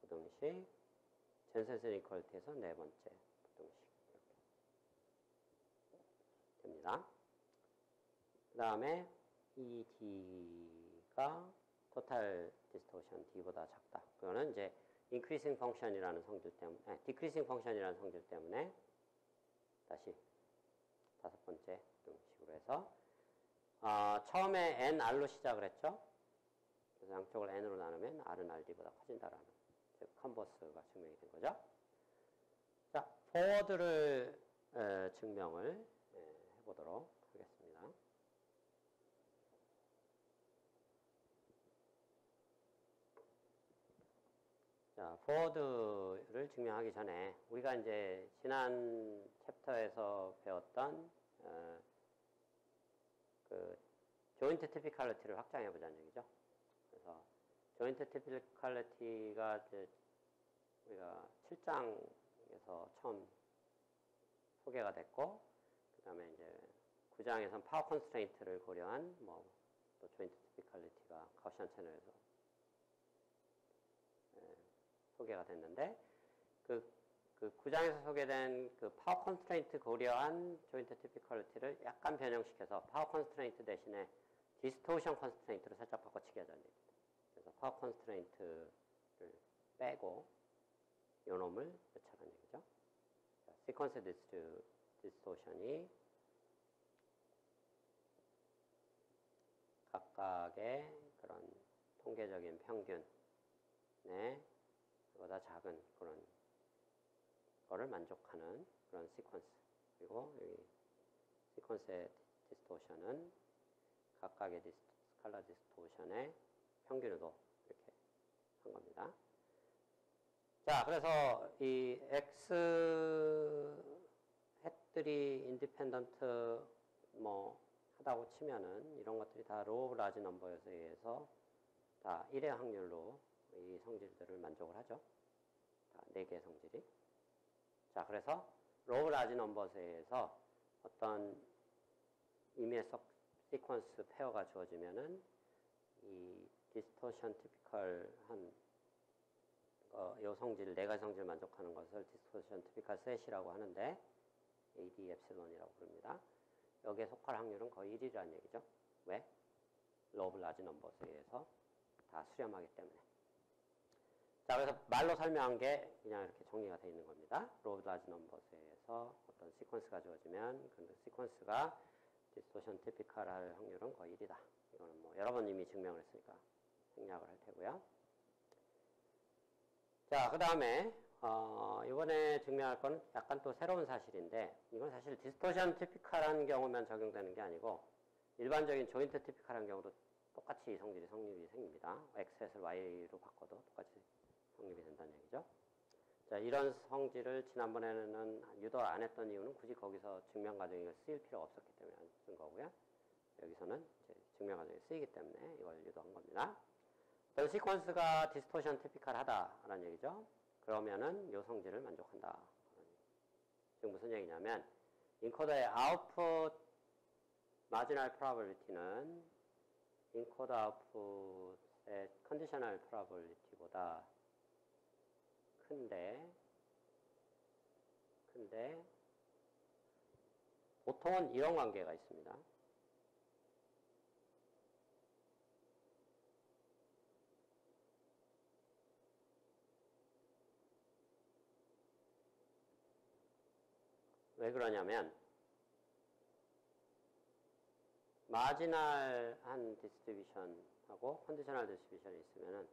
부등식, 전세선 이퀄리티에서 네 번째 부등식 이렇게 됩니다. 그 다음에 이 D가 토탈 디스토션 D보다 작다. 그거는 이제 increasing function이라는 성질 때문에, decreasing function이라는 성질 때문에 다시 다섯 번째 부등식으로 해서 처음에 nr로 시작을 했죠. 그래서 양쪽을 n으로 나누면 r은 rd보다 커진다라는 즉 컨버스가 증명이 된 거죠. 자, 포워드를 증명을 해보도록 하겠습니다. 자, 포워드를 증명하기 전에 우리가 이제 지난 챕터에서 배웠던 그 조인트 티피컬리티를 확장해 보자는 얘기죠. 그래서 조인트 티피컬리티가 이제 우리가 7장에서 처음 소개가 됐고, 그 다음에 이제 9장에서는 파워 컨스트레인트를 고려한 또 조인트 티피컬리티가 가우시안 채널에서 소개가 됐는데, 그 9장에서 소개된 그 파워 컨스트레인트 고려한 조인트 티피컬리티를 약간 변형시켜서 파워 컨스트레인트 대신에 디스토션 컨스트레인트로 살짝 바꿔치기 하자는 얘기입니다. 그래서 파워 컨스트레인트를 빼고 요 놈을 넣자는 얘기죠. 시퀀스 디스토션이 각각의 그런 통계적인 평균에 보다 작은 그런 거를 만족하는 그런 시퀀스. 그리고 여기 시퀀스의 디스토션은 각각의 스칼라 디스토션의 평균으로 이렇게 한 겁니다. 자, 그래서 이 X 햇들이 인디펜던트 하다고 치면은 이런 것들이 다 로우 오브 라지 넘버에 의해서 다 1의 확률로 이 성질들을 만족을 하죠. 다 4개의 성질이. 자, 그래서 로우 오브 라지 넘버에 의해서 어떤 이미의 시퀀스 페어가 주어지면은 이 디스토션 티피컬한 요 성질, 4가지 성질을 만족하는 것을 디스토션 티피컬 셋이라고 하는데 AD 엡실론이라고 부릅니다. 여기에 속할 확률은 거의 1이라는 얘기죠. 왜? 로우 오브 라지 넘버에 의해서 다 수렴하기 때문에. 자, 그래서 말로 설명한 게 그냥 이렇게 정리가 되어 있는 겁니다. 로우 오브 라지 넘버에 의해서 어떤 시퀀스가 주어지면 그 시퀀스가 디스토션 티피컬 할 확률은 거의 1이다. 이거는 여러 번 이미 증명을 했으니까 생략을 할 테고요. 자, 그 다음에 이번에 증명할 거는 약간 또 새로운 사실인데, 이건 사실 디스토션 티피컬한 경우만 적용되는 게 아니고 일반적인 조인트 티피컬한 경우도 똑같이 이 성질이 성립이 생깁니다. X셋을 Y로 바꿔도 똑같이 성립이 된다는 얘기죠. 자, 이런 성질을 지난번에는 유도를 안 했던 이유는 굳이 거기서 증명 과정에 쓰일 필요가 없었기 때문에 안 쓴 거고요. 여기서는 이제 증명 과정에 쓰이기 때문에 이걸 유도한 겁니다. 어떤 시퀀스가 디스토션 티피컬하다라는 얘기죠. 그러면은 요 성질을 만족한다. 지금 무슨 얘기냐면 인코더의 아웃풋 마지널 프로버빌리티는 인코더 아웃풋의 컨디셔널 프로버빌리티보다 큰데 보통은 이런 관계가 있습니다. 왜 그러냐면 마지널한 디스트리뷰션하고 컨디셔널 디스트리뷰션이 있으면은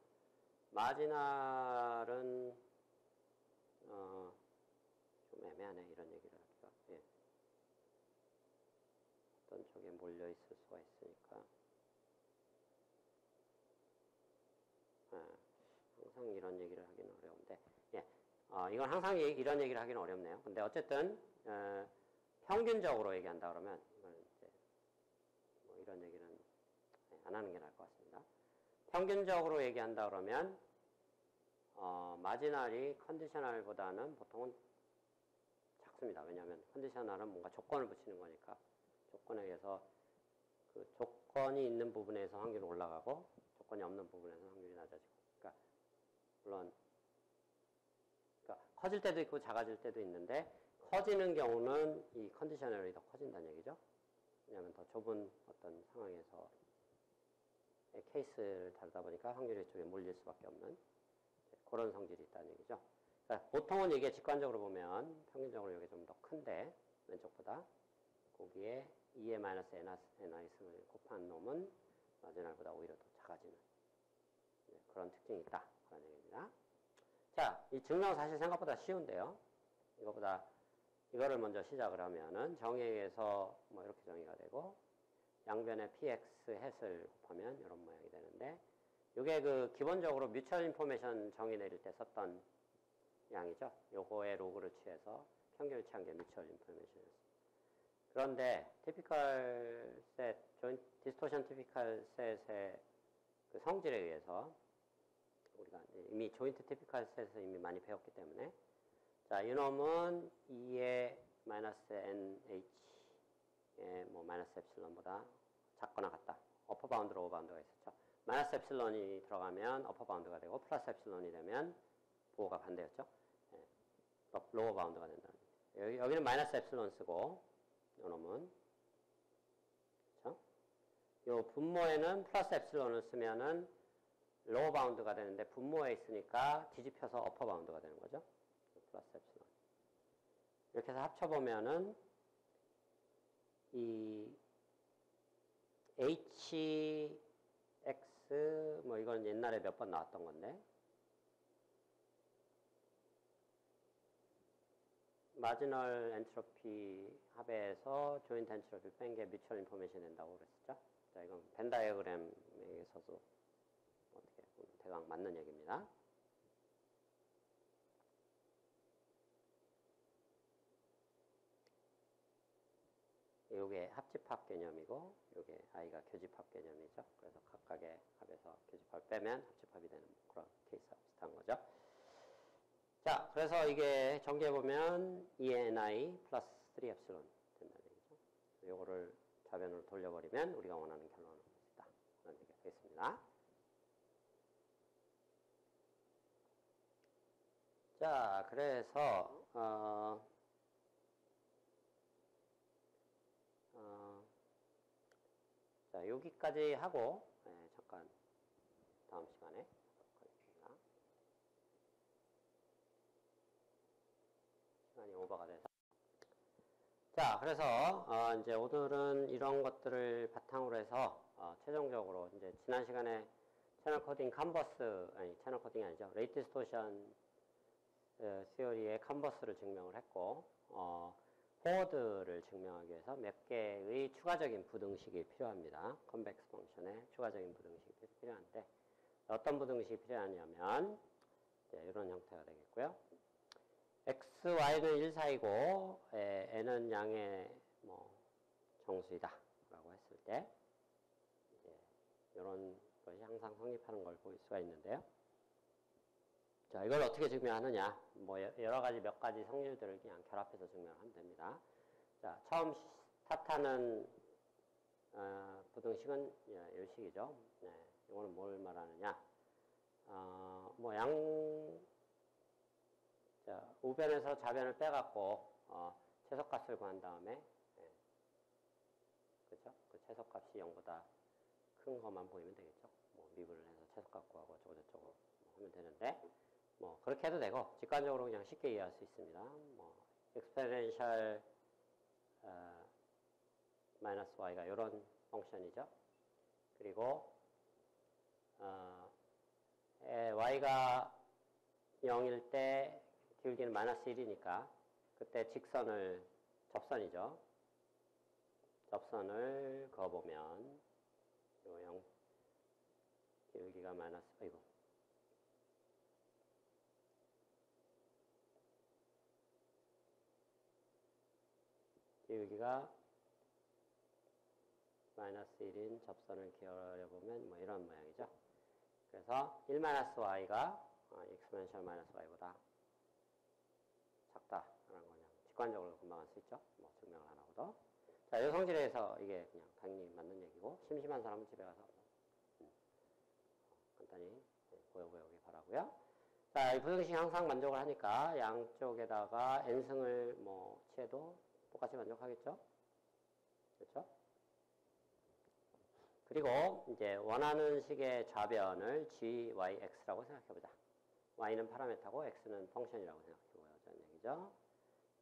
마지널은 좀 애매하네 이런 얘기를 하기가. 예. 어떤 쪽에 몰려 있을 수가 있으니까 항상 이런 얘기를 하기는 어려운데, 예. 이건 항상 이런 얘기를 하기는 어렵네요. 근데 어쨌든 평균적으로 얘기한다 그러면 이건 이제 이런 얘기는 안 하는 게 나을 것 같습니다. 평균적으로 얘기한다 그러면 마지널이 컨디셔널보다는 보통은 작습니다. 왜냐하면 컨디셔널은 뭔가 조건을 붙이는 거니까 조건에 의해서 그 조건이 있는 부분에서 확률은 올라가고 조건이 없는 부분에서 확률이 낮아지고. 그러니까 물론 그러니까 커질 때도 있고 작아질 때도 있는데 커지는 경우는 이 컨디셔널이 더 커진다는 얘기죠. 왜냐하면 더 좁은 어떤 상황에서 케이스를 다루다 보니까 확률이 이쪽에 몰릴 수밖에 없는 그런 성질이 있다는 얘기죠. 그러니까 보통은 이게 직관적으로 보면 평균적으로 이게 좀 더 큰데 왼쪽보다 거기에 2의 마이너스 ni 승을 곱한 놈은 마지널보다 오히려 더 작아지는 그런 특징이 있다. 그런 얘기입니다. 자, 이 증명 사실 생각보다 쉬운데요. 이거를 먼저 시작을 하면은 정의에 의해서 뭐 이렇게 정의가 되고 양변에 px 햇을 곱하면 이런 모양이 되는데 이게 그 기본적으로 뮤추얼 인포메이션 정의 내릴 때 썼던 양이죠. 요거의 로그를 취해서 평균을 취한 게 뮤추얼 인포메이션이었습니다. 그런데 티피컬 셋, 디스토션 티피컬 셋의 그 성질에 의해서 우리가 이미 조인트 티피컬 셋에서 이미 많이 배웠기 때문에 자, 이 놈은 2의 마이너스 NH의 뭐 마이너스 엡실론보다 작거나 같다. 어퍼 바운드, 로어 바운드가 있었죠. 마이너스 엡실론이 들어가면 어퍼 바운드가 되고 플러스 엡실론이 되면 보호가 반대였죠. 네. 로어 바운드가 된다는 얘기죠. 여기는 마이너스 엡실론 쓰고 이 놈은 그렇죠? 요 분모에는 플러스 엡실론을 쓰면은 로어 바운드가 되는데 분모에 있으니까 뒤집혀서 어퍼 바운드가 되는 거죠. 플러스 엡실론. 이렇게 해서 합쳐보면은 이 hx 뭐 이건 옛날에 몇 번 나왔던 건데 마지널 엔트로피 합에서 조인트 엔트로피 뺀 게 뮤추얼 인포메이션 된다고 그랬었죠. 자, 이건 벤 다이어그램에서도 어떻게 보면 대강 맞는 얘기입니다. 요게 합집합 개념이고 요게 i가 교집합 개념이죠. 그래서 각각의 합에서 교집합을 빼면 합집합이 되는 그런 케이스와 비슷한 거죠. 자, 그래서 이게 정리해보면 2ni 플러스 3엡실론 된다는 얘기죠. 요거를 좌변으로 돌려버리면 우리가 원하는 결론을 얻을 수 있다. 그런 얘기가 되겠습니다. 자, 그래서 자, 여기까지 하고 잠깐 다음 시간에 하겠습니다. 시간이 오버가 돼서 자, 그래서 이제 오늘은 이런 것들을 바탕으로 해서 최종적으로 이제 지난 시간에 채널 코딩 칸버스 아니 채널 코딩이 아니죠. 레이트 디스토션 시어리의 칸버스를 증명을 했고 포워드를 증명하기 위해서 몇 개의 추가적인 부등식이 필요합니다. 컨벡스 펑션에 추가적인 부등식이 필요한데 어떤 부등식이 필요하냐면 이런 형태가 되겠고요. x, y는 1, 4이고 n은 양의 뭐 정수이다 라고 했을 때 이런 것이 항상 성립하는 걸 볼 수가 있는데요. 자, 이걸 어떻게 증명하느냐? 뭐 여러 가지 몇 가지 성질들을 그냥 결합해서 증명하면 됩니다. 자, 처음 스타트하는 부등식은 이 식이죠. 네, 이거는 뭘 말하느냐? 뭐 자, 우변에서 좌변을 빼갖고 최소값을 구한 다음에 그렇죠? 그 최소값이 0보다 큰 것만 보이면 되겠죠. 뭐 미분을 해서 최소값 구하고 저쩌고 하면 되는데. 뭐 그렇게 해도 되고 직관적으로 그냥 쉽게 이해할 수 있습니다. 뭐 exponential 마이너스 y가 이런 펑션이죠. 그리고 y가 0일 때 기울기는 마이너스 1이니까 그때 직선을 접선이죠. 접선을 그어보면 요 0 기울기가 마이너스 아이고 기울기가 마이너스 1인 접선을 기울여보면 뭐 이런 모양이죠. 그래서 1-y가 exponential y보다 작다라는 거 그냥 직관적으로 금방 할 수 있죠. 뭐 증명을 안 하고도. 자, 이 성질에서 이게 그냥 당연히 맞는 얘기고 심심한 사람은 집에 가서 간단히 보여보기 바라고요. 자, 이 부등식 항상 만족을 하니까 양쪽에다가 n승을 뭐 취해도 똑같이 만족하겠죠? 그렇죠? 그리고 이제 원하는 식의 좌변을 g, y, x라고 생각해보자. y는 파라미터고 x는 펑션이라고 생각해보자는 얘기죠.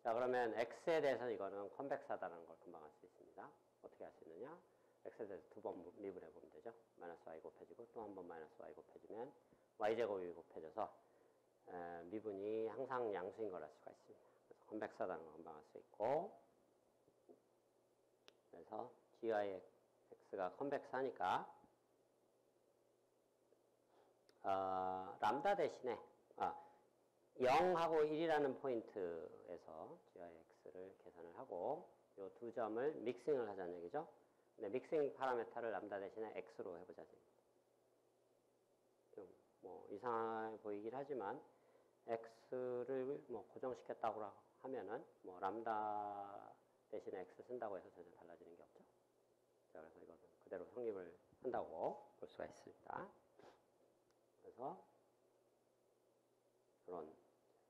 자, 그러면 x에 대해서 이거는 컨벡스하다는 걸 금방 알 수 있습니다. 어떻게 할 수 있느냐? x에 대해서 두 번 미분해보면 되죠. 마이너스 y 곱해지고 또 한 번 마이너스 y 곱해주면 y제곱이 곱해져서 미분이 항상 양수인 걸 알 수가 있습니다. 그래서 컨벡스하다는 걸 금방 알 수 있고, 그래서 gix가 컨벡스하니까 람다 대신에 0하고 1이라는 포인트에서 gix를 계산을 하고 이 두 점을 믹싱을 하자는 얘기죠. 근데 믹싱 파라미터를 람다 대신에 x로 해보자는 얘기입니다. 좀 뭐 이상해 보이긴 하지만 x를 뭐 고정시켰다고 하면은 뭐 람다 대신에 x 쓴다고 해서 전혀 달라지는 게 없죠. 자, 그래서 이거는 그대로 성립을 한다고 볼 수가 있습니다. 그래서 그런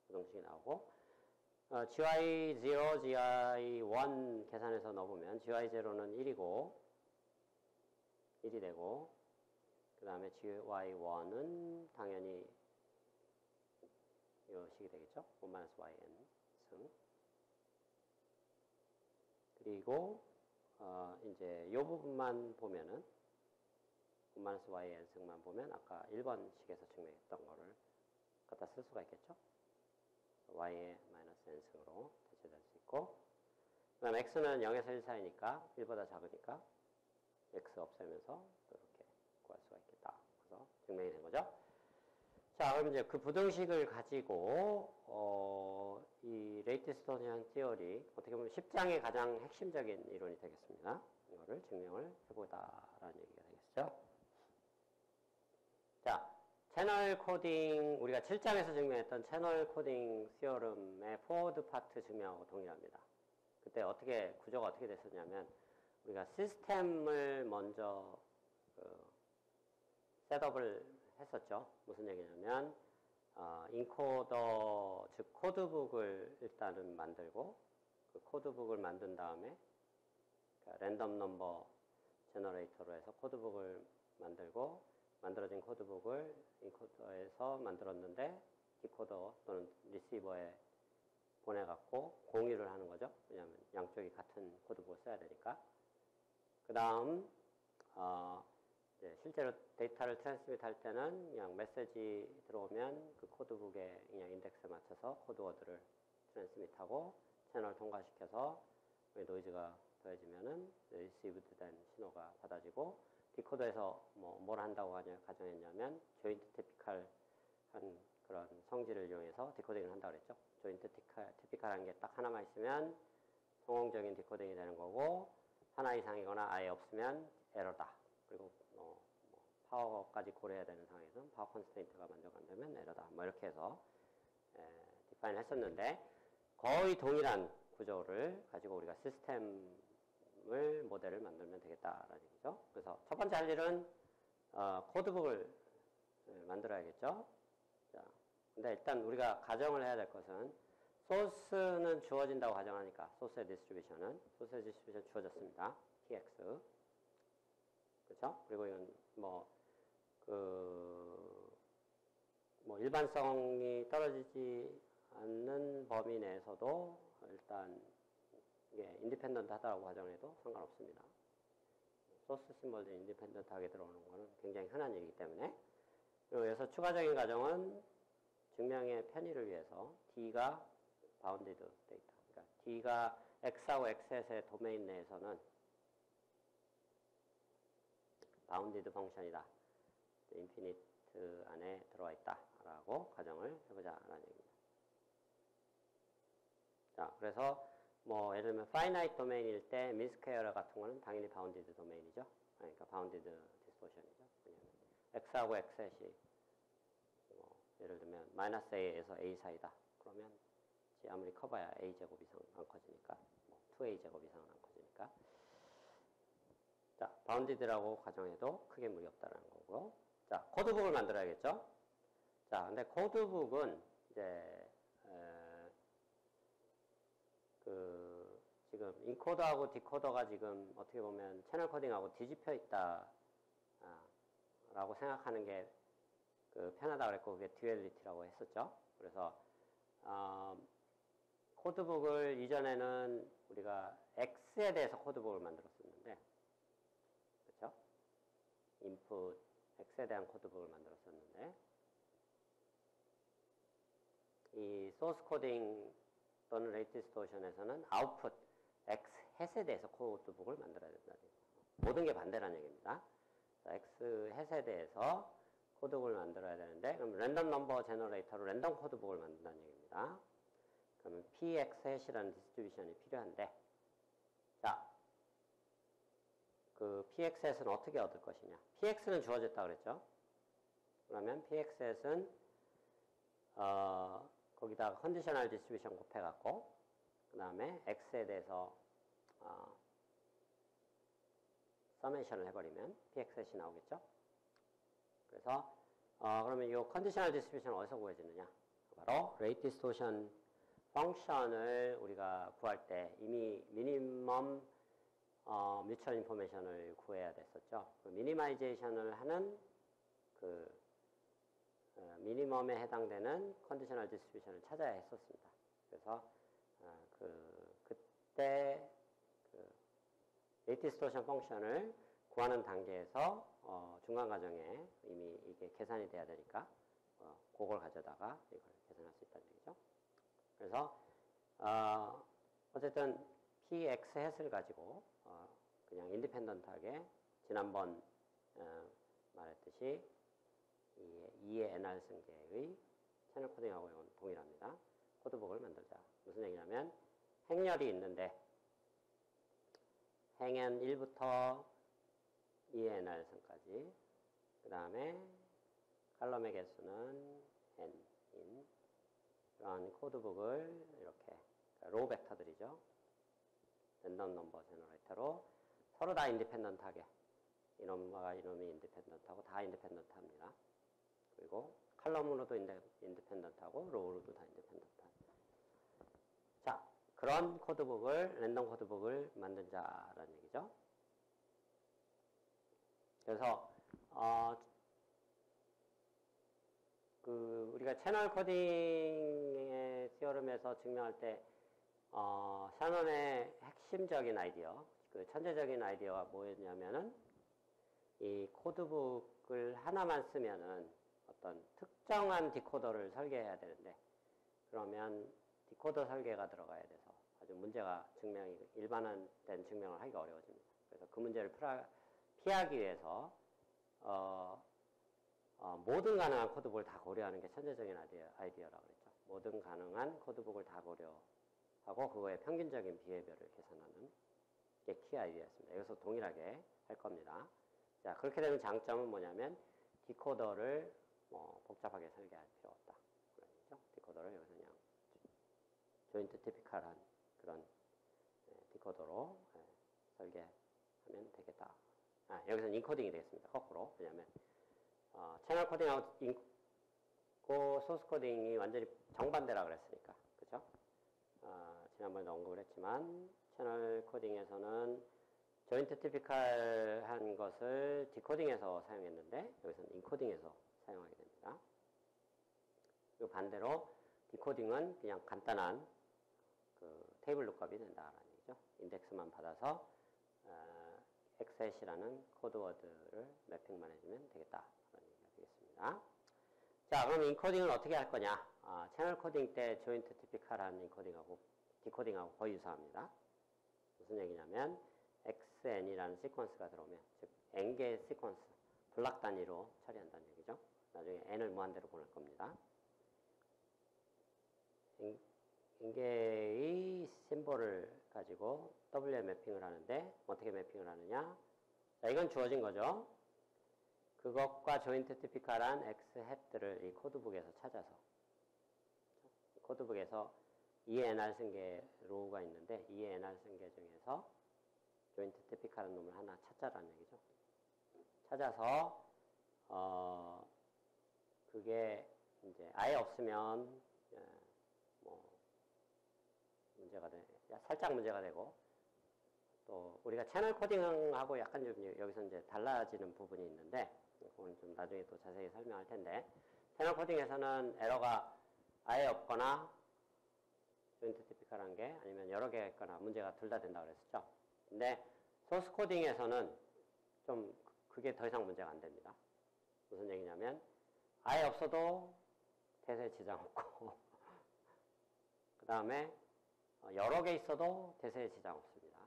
부등식이 나오고, GY0, GY1 계산해서 넣어보면 GY0는 1이고 1이 되고, 그 다음에 GY1은 당연히 이 식이 되겠죠. 1-yn 승. 그리고 이제 이 부분만 보면은 1-yn 승만 보면 아까 1번 식에서 증명했던 거를 갖다 쓸 수가 있겠죠. y의 -n 승으로 대체될 수 있고, 그 다음에 x는 0에서 1 사이니까 1보다 작으니까 x 없애면서 이렇게 구할 수가 있겠다. 그래서 증명이 된 거죠. 자, 그럼 이제 그 부등식을 가지고 이 레이트 디스토션 티어리, 어떻게 보면 10장의 가장 핵심적인 이론이 되겠습니다. 이거를 증명을 해보다라는 얘기가 되겠죠. 자, 채널 코딩, 우리가 7장에서 증명했던 채널 코딩 시어럼의 포워드 파트 증명하고 동일합니다. 그때 구조가 어떻게 됐었냐면, 우리가 시스템을 먼저 셋업을 했었죠. 무슨 얘기냐면, 인코더, 즉 코드북을 일단은 만들고, 그 코드북을 만든 다음에 랜덤 넘버 제너레이터로 해서 코드북을 만들고, 만들어진 코드북을 인코더에서 만들었는데 디코더 또는 리시버에 보내갖고 공유를 하는 거죠. 왜냐하면 양쪽이 같은 코드북을 써야 되니까. 그 다음 실제로 데이터를 트랜스밋 할 때는 그냥 메시지 들어오면 그 코드북에 그냥 인덱스에 맞춰서 코드워드를 트랜스밋하고 채널 통과시켜서 노이즈가 더해지면은 리시브드 된 신호가 받아지고, 디코더에서 뭘 한다고 가정했냐면 조인트 티피컬한 그런 성질을 이용해서 디코딩을 한다고 그랬죠. 조인트 티피컬한 게 딱 하나만 있으면 성공적인 디코딩이 되는 거고, 하나 이상이거나 아예 없으면 에러다. 그리고 파워까지 고려해야 되는 상황에서는 파워 컨스트레인트가 만족 안 되면 에러다. 뭐 이렇게 해서 디파인 했었는데, 거의 동일한 구조를 가지고 우리가 시스템을 모델을 만들면 되겠다라는 얘기죠. 그래서 첫 번째 할 일은 코드북을 만들어야겠죠. 자, 근데 일단 우리가 가정을 해야 될 것은, 소스는 주어진다고 가정하니까 소스의 디스트리뷰션 주어졌습니다. tx. 그렇죠? 그리고 이건 일반성이 떨어지지 않는 범위 내에서도 일단 이게 인디펜던트 하다라고 가정해도 상관없습니다. 소스 심볼도 인디펜던트 하게 들어오는 거는 굉장히 흔한 일이기 때문에. 그리고 여기서 추가적인 가정은 증명의 편의를 위해서 D가 바운디드 데이터, 그러니까 D가 X하고 X의 도메인 내에서는 바운디드 펑션이다, 인피니트 안에 들어와 있다 라고 가정을 해보자라는 얘기입니다. 자, 그래서 예를 들면 finite 도메인일 때 미스퀘어 같은 거는 당연히 바운디드 도메인이죠. 그러니까 바운디드 디스토션이죠. 왜냐면 X하고 X셋이 예를 들면 -A에서 A 사이다. 그러면 아무리 커봐야 A제곱 이상 안 커지니까 2A제곱 이상은 안 커지니까. 자, 바운디드라고 가정해도 크게 무리 없다라는 거고, 자, 코드북을 만들어야겠죠? 자, 근데 코드북은 이제, 지금 인코더하고 디코더가 지금 어떻게 보면 채널 코딩하고 뒤집혀 있다, 라고 생각하는 게 편하다 그랬고, 그게 듀얼리티라고 했었죠. 그래서, 코드북을 이전에는 우리가 X에 대해서 코드북을 만들었었는데, 그렇죠? 인풋 X에 대한 코드북을 만들었었는데, 이 소스 코딩 또는 레이트 디스토션에서는 아웃풋 X 햇에 대해서 코드북을 만들어야 된다는 얘기죠. 모든 게 반대라는 얘기입니다. 자, X 햇에 대해서 코드북을 만들어야 되는데, 그럼 랜덤 넘버 제너레이터로 랜덤 코드북을 만든다는 얘기입니다. 그러면 px 햇이라는 디스트리뷰션이 필요한데, 자, 그 px 햇은 어떻게 얻을 것이냐? px는 주어졌다 그랬죠? 그러면 px 햇은 거기다가 컨디셔널 디스트리뷰션 곱해갖고, 그 다음에 x에 대해서 서메이션을 해버리면 px 햇이 나오겠죠? 그래서 그러면 이 컨디셔널 디스트리뷰션 어디서 구해지느냐? 바로 레이트 디스토션 펑션을 우리가 구할 때 이미 미니멈 뮤추얼 인포메이션을 구해야 됐었죠. 그 미니마이제이션을 하는 미니멈에 해당되는 컨디셔널 디스트리뷰션을 찾아야 했었습니다. 그래서 그때 레이트 디스토션 펑션을 구하는 단계에서 중간 과정에 이미 이게 계산이 돼야 되니까 그걸 가져다가 이걸 계산할 수 있다는 얘기죠. 그래서 어쨌든 px 햇을 가지고 그냥 인디펜던트하게 지난번 말했듯이 이 2의 nr 승계의 채널 코딩하고 동일합니다. 코드북을 만들자. 무슨 얘기냐면 행렬이 있는데 행은 1부터 2의 nr 승까지, 그 다음에 칼럼의 개수는 n인 그런 코드북을 이렇게 로우 벡터들이죠. 랜덤 넘버 제너레이터로 서로 다 인디펜던트하게, 이놈과 이놈이 인디펜던트하고 다 인디펜던트합니다. 그리고 칼럼으로도 인디펜던트하고 로우로도 다 인디펜던트하고. 자, 그런 코드북을 랜덤 코드북을 만들자라는 얘기죠. 그래서 우리가 채널 코딩의 시어럼에서 증명할 때 샤넌의 핵심적인 아이디어, 천재적인 아이디어가 뭐였냐면은 이 코드북을 하나만 쓰면은 어떤 특정한 디코더를 설계해야 되는데, 그러면 디코더 설계가 들어가야 돼서 아주 문제가 일반화된 증명을 하기가 어려워집니다. 그래서 그 문제를 피하기 위해서 모든 가능한 코드북을 다 고려하는 게 천재적인 아이디어라고 그랬죠. 모든 가능한 코드북을 다 고려하고 그거의 평균적인 비례별을 계산하는 게 키 아이디어였습니다. 여기서 동일하게 할 겁니다. 자, 그렇게 되면 장점은 뭐냐면 디코더를 복잡하게 설계할 필요 없다. 그런 얘기죠. 디코더를 여기서 그냥 조인트 티피컬한 그런 디코더로 설계하면 되겠다. 여기서는 인코딩이 되겠습니다. 거꾸로. 왜냐하면 채널 코딩하고 소스 코딩이 완전히 정반대라 그랬으니까. 그죠? 지난번에도 언급을 했지만 채널 코딩에서는 조인트 티피컬한 것을 디코딩해서 사용했는데 여기서는 인코딩해서 사용하게 됩니다. 그리고 반대로 디코딩은 그냥 간단한 테이블 룩업이 된다라는 얘기죠. 인덱스만 받아서 엑셋이라는 코드워드를 매핑만 해주면 되겠다라는 얘기가 되겠습니다. 자, 그럼 인코딩은 어떻게 할 거냐? 채널 코딩 때 조인트 티피컬한 인코딩하고 디코딩하고 거의 유사합니다. 무슨 얘기냐면 xn이라는 시퀀스가 들어오면, 즉 n개의 시퀀스, 블락 단위로 처리한다는 얘기죠. 나중에 n을 무한대로 보낼 겁니다. n개의 심볼을 가지고 w에 매핑을 하는데 어떻게 매핑을 하느냐? 자, 이건 주어진 거죠. 그것과 조인트 티피컬한 x 햇들을 이 코드북에서 찾아서, 코드북에서 2의 nr 승계 로우가 있는데 2의 nr 승계 중에서 조인트 티피컬한 놈을 하나 찾자라는 얘기죠. 찾아서 그게 이제 아예 없으면 뭐 문제가 살짝 문제가 되고, 또 우리가 채널 코딩하고 약간 좀 여기서 이제 달라지는 부분이 있는데, 그건 좀 나중에 또 자세히 설명할 텐데, 채널 코딩에서는 에러가 아예 없거나 조인트 티피컬한 게 아니면 여러 개가 있거나 문제가 둘 다 된다고 그랬었죠. 근데 소스 코딩에서는 좀 그게 더 이상 문제가 안 됩니다. 무슨 얘기냐면 아예 없어도 대세에 지장 없고 그 다음에 여러 개 있어도 대세에 지장 없습니다.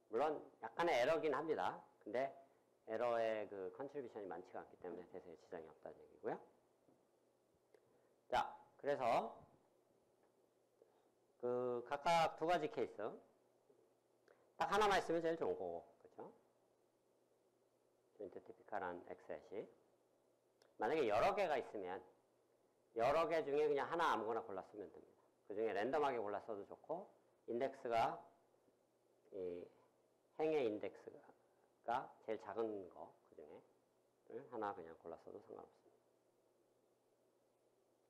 물론 약간의 에러긴 합니다. 근데 에러의 그 컨트리뷰션이 많지가 않기 때문에 대세에 지장이 없다는 얘기고요. 자, 그래서 그 각각 두 가지 케이스, 딱 하나만 있으면 제일 좋은 거고, 그렇죠? 조인트 티피컬한 엑셋이 만약에 여러 개가 있으면 여러 개 중에 그냥 하나 아무거나 골라 쓰면 됩니다. 그 중에 랜덤하게 골라 써도 좋고, 인덱스가 이 행의 인덱스가 제일 작은 거 그 중에 하나 그냥 골라 써도 상관없습니다.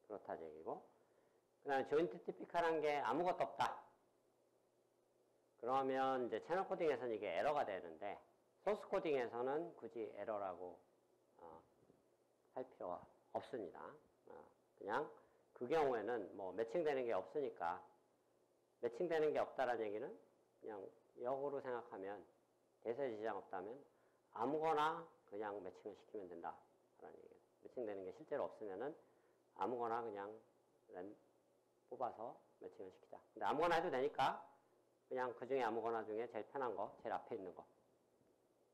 그렇다 얘기고, 그 다음에 조인트 티피컬한 게 아무것도 없다. 그러면 이제 채널 코딩에서는 이게 에러가 되는데, 소스 코딩에서는 굳이 에러라고 할 필요가 없습니다. 그냥 그 경우에는 뭐 매칭되는 게 없으니까, 매칭되는 게 없다라는 얘기는 그냥 역으로 생각하면 대세 지장 없다면 아무거나 그냥 매칭을 시키면 된다라는 얘기예요. 매칭되는 게 실제로 없으면은 아무거나 그냥 뽑아서 매칭을 시키자. 근데 아무거나 해도 되니까 그냥 그 중에 아무거나 중에 제일 편한 거, 제일 앞에 있는 거,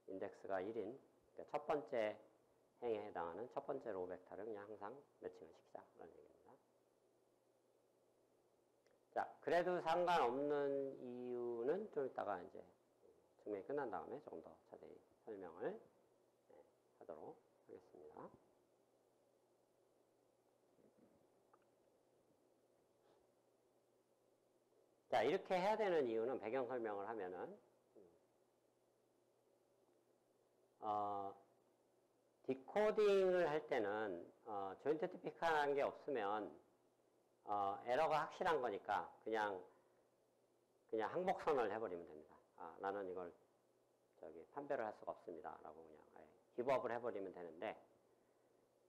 인덱스가 1인 그러니까 첫 번째 행에 해당하는 첫 번째 로우 벡터를 그냥 항상 매칭을 시키자라는 얘기입니다. 자, 그래도 상관없는 이유는 좀 이따가 이제 증명이 끝난 다음에 조금 더 자세히 설명을 하도록 하겠습니다. 자, 이렇게 해야 되는 이유는 배경 설명을 하면은 디코딩을 할 때는 조인트 티피컬한 게 없으면 에러가 확실한 거니까 그냥 항복선을 해버리면 됩니다. 나는 이걸 판별을 할 수가 없습니다. 라고 그냥 기브업을 해버리면 되는데,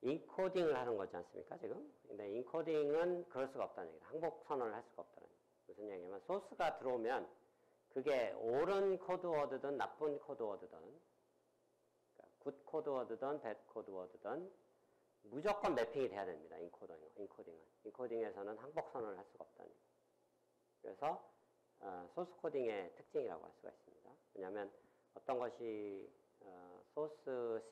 인코딩을 하는 거지 않습니까, 지금? 근데 인코딩은 그럴 수가 없다는 얘기다. 항복선을 할 수가 없다는 얘기다. 무슨 얘기냐면, 소스가 들어오면 그게 옳은 코드워드든 나쁜 코드워드든, 그러니까 굿 코드워드든 배드 코드워드든 무조건 매핑이 돼야 됩니다. 인코딩은. 인코딩에서는 항복선을 할 수가 없다는 얘기다. 그래서 소스 코딩의 특징이라고 할 수가 있습니다. 왜냐하면 어떤 것이 소스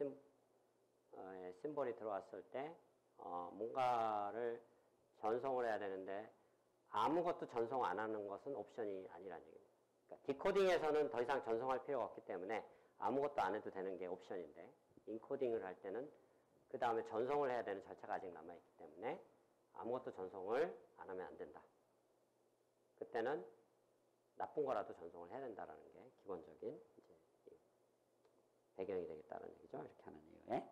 심볼이 들어왔을 때 뭔가를 전송을 해야 되는데 아무것도 전송 안 하는 것은 옵션이 아니라는 얘기입니다. 그러니까 디코딩에서는 더 이상 전송할 필요가 없기 때문에 아무것도 안 해도 되는 게 옵션인데, 인코딩을 할 때는 그 다음에 전송을 해야 되는 절차가 아직 남아있기 때문에 아무것도 전송을 안 하면 안 된다. 그때는 나쁜 거라도 전송을 해야 된다는 게 기본적인 이제 배경이 되겠다는 얘기죠. 이렇게 하는 이유에.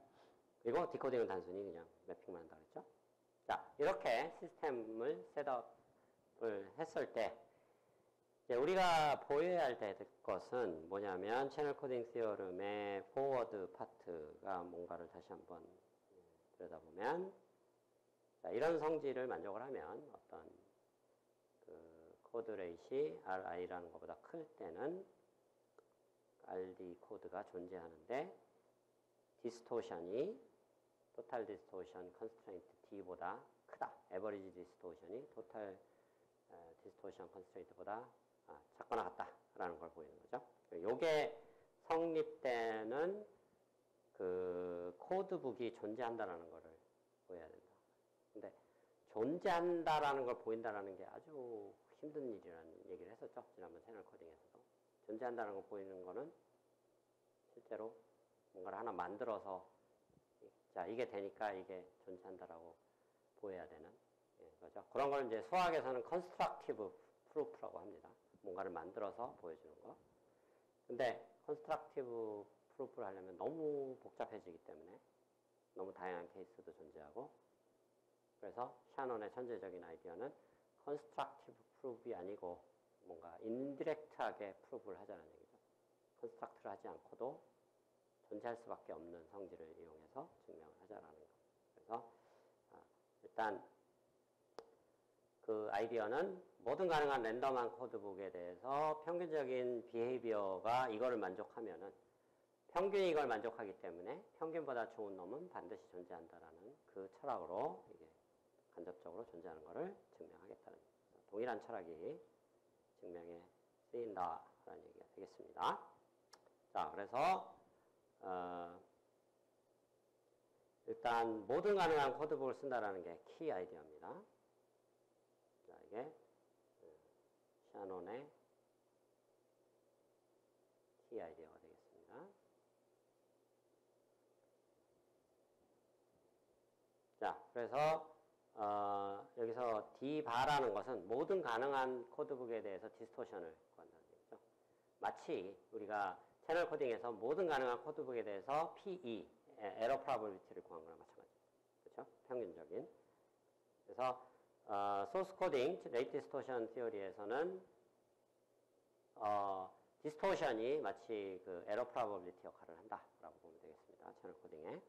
그리고 디코딩은 단순히 그냥 매핑만 한다고 했죠. 자, 이렇게 시스템을 셋업을 했을 때 이제 우리가 보여야 할 것은 뭐냐면, 채널 코딩 시어름의 포워드 파트가 뭔가를 다시 한번 들여다보면, 자, 이런 성질을 만족을 하면 어떤 그 코드 레이시 RI라는 것보다 클 때는 RD 코드가 존재하는데, 디스토션이 토탈 디스토션 컨스트레인트 D보다 크다. 에버리지 디스토션이 토탈 디스토션 컨스트레인트보다 작거나 같다라는 걸 보이는 거죠. 요게 성립되는 그 코드북이 존재한다라는 거를 보여야 된다. 근데 존재한다라는 걸 보인다라는 게 아주 힘든 일이라는 얘기를 했었죠. 지난번 채널 코딩에서도. 존재한다는 걸 보이는 거는 실제로 뭔가를 하나 만들어서, 자, 이게 되니까 이게 존재한다라고 보여야 되는 거죠. 그런 걸 이제 수학에서는 컨스트럭티브 프루프라고 합니다. 뭔가를 만들어서 보여주는 거. 근데 컨스트럭티브 프루프를 하려면 너무 복잡해지기 때문에 너무 다양한 케이스도 존재하고, 그래서 샤논의 천재적인 아이디어는 constructive proof이 아니고 뭔가 indirect하게 proof를 하자는 얘기죠. construct를 하지 않고도 존재할 수밖에 없는 성질을 이용해서 증명을 하자라는 거. 그래서 일단 그 아이디어는 모든 가능한 랜덤한 코드북에 대해서 평균적인 비헤이비어가 이거를 만족하면은 평균이 이걸 만족하기 때문에 평균보다 좋은 놈은 반드시 존재한다라는 그 철학으로 이게 간접적으로 존재하는 것을 증명하겠다는 동일한 철학이 증명에 쓰인다라는 얘기가 되겠습니다. 자, 그래서 일단 모든 가능한 코드북을 쓴다라는 게 키 아이디어입니다. 자, 이게 샤논의 키 아이디어가 되겠습니다. 자, 그래서 여기서 D바라는 것은 모든 가능한 코드북에 대해서 디스토션을 구한다는 얘기죠. 마치 우리가 채널 코딩에서 모든 가능한 코드북에 대해서 PE, 에러 프로바빌리티를 구한 거랑 마찬가지입니다. 그렇죠? 평균적인. 그래서 소스 코딩, 레이트 디스토션 티어리에서는 디스토션이 마치 그 에러 프로바빌리티 역할을 한다라고 보면 되겠습니다. 채널 코딩에.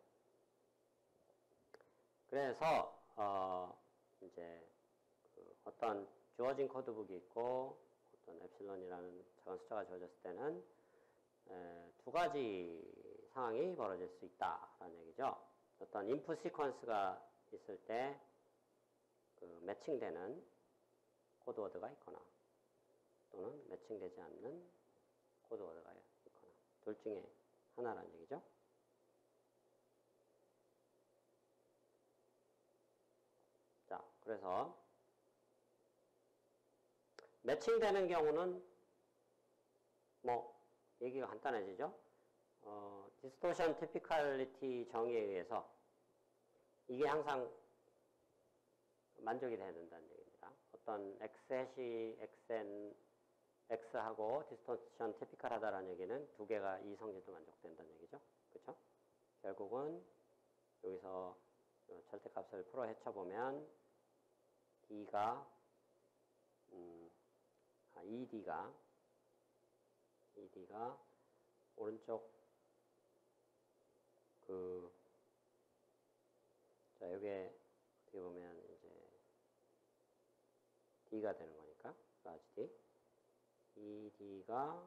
그래서 이제 그 어떤 주어진 코드북이 있고 어떤 엡실론이라는 작은 숫자가 주어졌을 때는 두 가지 상황이 벌어질 수 있다라는 얘기죠. 어떤 인풋 시퀀스가 있을 때 그 매칭되는 코드워드가 있거나 또는 매칭되지 않는 코드워드가 있거나 둘 중에 하나라는 얘기죠. 자, 그래서 매칭되는 경우는 뭐 얘기가 간단해지죠. 디스토션 티피컬리티 정의에 의해서 이게 항상 만족이 돼야 된다는 얘기입니다. 어떤 X햇이 X하고 디스토션 티피컬하다라는 얘기는 두 개가 이 성질도 만족된다는 얘기죠. 그렇죠? 결국은 여기서 절대값을 풀어 헤쳐보면 D가 ED가 오른쪽 자, 요게 어떻게 보면 이제 D가 되는 거니까 large D ED가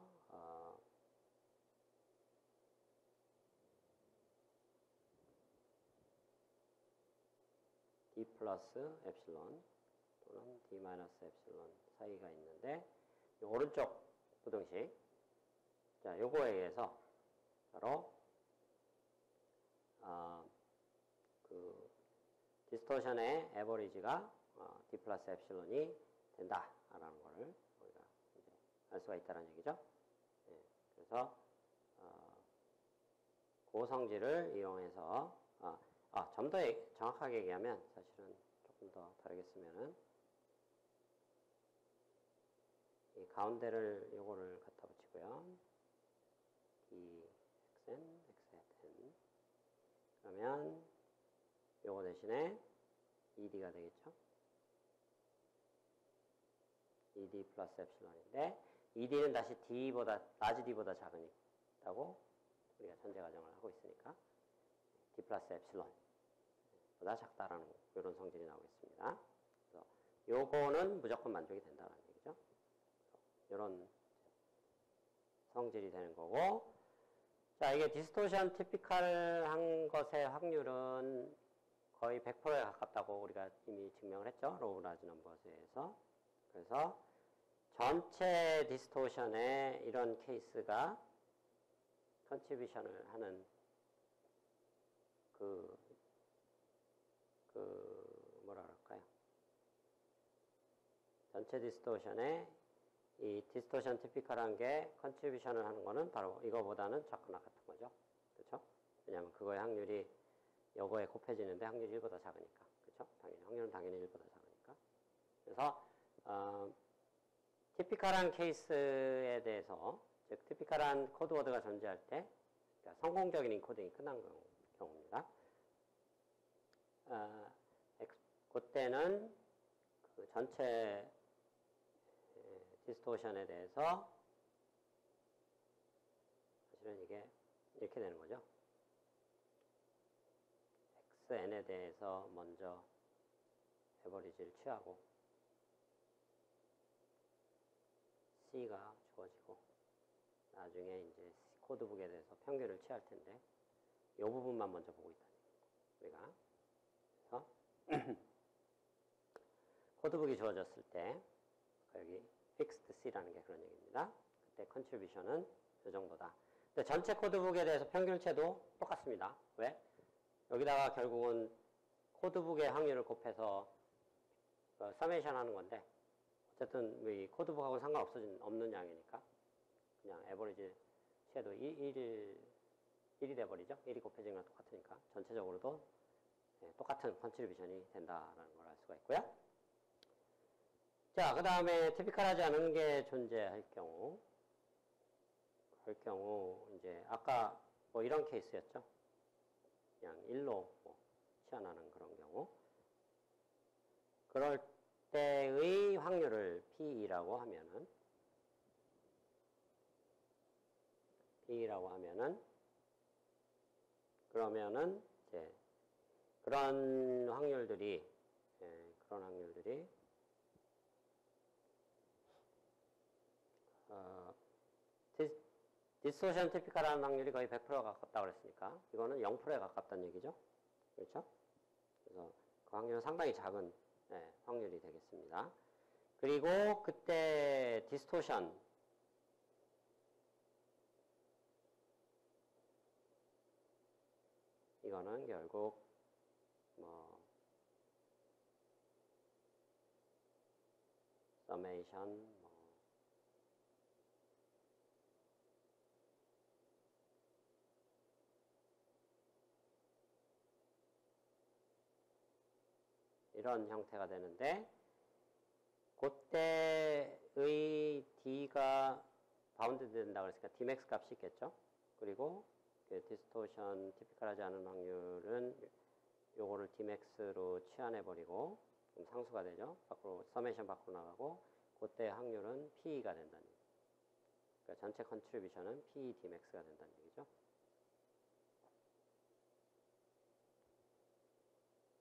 D 플러스 엡실론 또는 D 마이너스 엡실론 사이가 있는데 이 오른쪽 부등식 자, 요거에 의해서 바로 그 디스토션의 에버리지가 D 플러스 엡실론이 된다라는 거를 우리가 이제 알 수가 있다는 얘기죠. 예, 그래서 그 성질을 이용해서 좀 더 정확하게 얘기하면 사실은 조금 더 다르게 쓰면은 이 가운데를 요거를 갖다 붙이고요. dxn, xn 그러면 요거 대신에 ed가 되겠죠. ed 플러스 엡실론인데 ed는 다시 d보다 라지 d보다 작으니다고 우리가 전제 가정을 하고 있으니까 d 플러스 엡실론보다 작다라는 이런 성질이 나오겠습니다. 그래서 요거는 무조건 만족이 된다는 얘기죠. 이런 성질이 되는 거고, 자, 이게 디스토션 티피컬한 것의 확률은 거의 100%에 가깝다고 우리가 이미 증명을 했죠. 로우 라지 넘버스에서. 그래서 전체 디스토션에 이런 케이스가 컨트리뷰션을 하는 뭐라 그럴까요? 전체 디스토션에 이 디스토션 티피컬한 게 컨트리뷰션을 하는 거는 바로 이거보다는 작거나 같은 거죠. 그렇죠? 왜냐하면 그거의 확률이 요거에 곱해지는데 확률이 1보다 작으니까. 그렇죠? 당연히 확률은 당연히 1보다 작으니까. 그래서 티피컬한 케이스에 대해서 즉 티피컬한 코드워드가 존재할 때 그러니까 성공적인 인코딩이 끝난 경우입니다. 그때는 그 전체 디스토션에 대해서 사실은 이게 이렇게 되는 거죠. xn에 대해서 먼저 에버리지를 취하고 c가 주어지고 나중에 이제 코드북에 대해서 평균을 취할 텐데 이 부분만 먼저 보고 있다. 우리가 그래서 코드북이 주어졌을 때 여기 fixed c라는 게 그런 얘기입니다. 그때 컨트리뷰션은 이 정도다. 근데 전체 코드북에 대해서 평균치도 똑같습니다. 왜? 여기다가 결국은 코드북의 확률을 곱해서 서메이션 하는 건데 어쨌든 이 코드북하고는 없는 양이니까 그냥 에버리지 취해도 1이 돼버리죠. 1이 곱해지는 건 똑같으니까 전체적으로도 똑같은 컨트리뷰션이 된다라는 걸 알 수가 있고요. 자, 그 다음에 티피컬하지 않은 게 존재할 경우 이제 아까 뭐 이런 케이스였죠. 그냥 1로 뭐 치환하는 그런 경우 그럴 때의 확률을 P라고 하면은 그러면은 이제 그런 확률들이 디스토션 티피컬한 확률이 거의 100%가 가깝다고 그랬으니까 이거는 0%에 가깝다는 얘기죠. 그렇죠? 그래서 그 확률은 상당히 작은 확률이 되겠습니다. 그리고 그때 디스토션 이거는 결국 뭐 서메이션 이런 형태가 되는데 그때의 D가 바운드 된다고 그랬으니까 Dmax 값이 있겠죠. 그리고 그 디스토션 티피컬하지 않은 확률은 요거를 Dmax로 취환해버리고 그럼 상수가 되죠. 밖으로 서메이션 밖으로 나가고 그때 확률은 P가 된다는 얘기죠. 그러니까 전체 컨트리뷰션은 P Dmax가 된다는 얘기죠.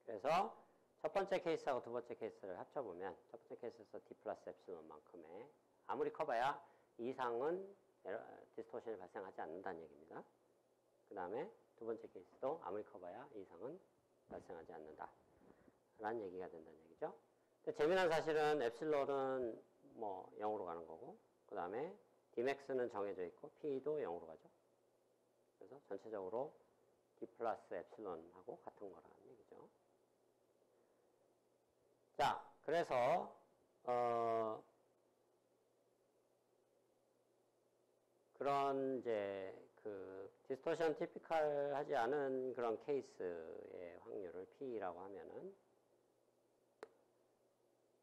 그래서 첫 번째 케이스하고 두 번째 케이스를 합쳐보면 첫 번째 케이스에서 D 플러스 엡실론만큼의 아무리 커봐야 이상은 디스토션이 발생하지 않는다는 얘기입니다. 그 다음에 두 번째 케이스도 아무리 커봐야 이상은 발생하지 않는다 라는 얘기가 된다는 얘기죠. 근데 재미난 사실은 엡실론은 뭐 0으로 가는 거고 그 다음에 Dmax는 정해져 있고 P도 0으로 가죠. 그래서 전체적으로 D 플러스 엡실론하고 같은 거라는 얘기죠. 자, 그래서 그런 이제 그 디스토션 티피컬하지 않은 그런 케이스의 확률을 P라고 하면은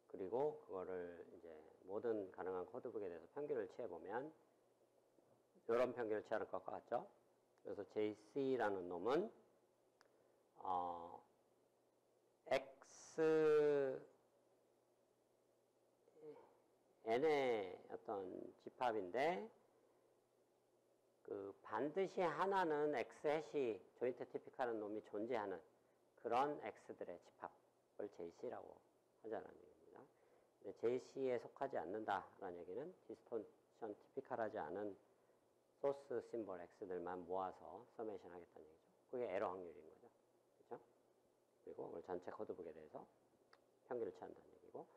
그리고 그거를 이제 모든 가능한 코드북에 대해서 평균을 취해보면 이런 평균을 취하는 것과 같죠. 그래서 JC라는 놈은 n의 어떤 집합인데 그 반드시 하나는 x 해시 조인트 티피컬한 놈이 존재하는 그런 x들의 집합을 JC라고 하자는 얘기입니다. 근데 JC에 속하지 않는다라는 얘기는 디스토션 티피컬하지 않은 소스 심볼 x들만 모아서 서메이션 하겠다는 얘기죠. 그게 에러 확률인 거죠. 그렇죠? 그리고 그걸 전체 코드북에 대해서 평균을 취한다는 얘기고.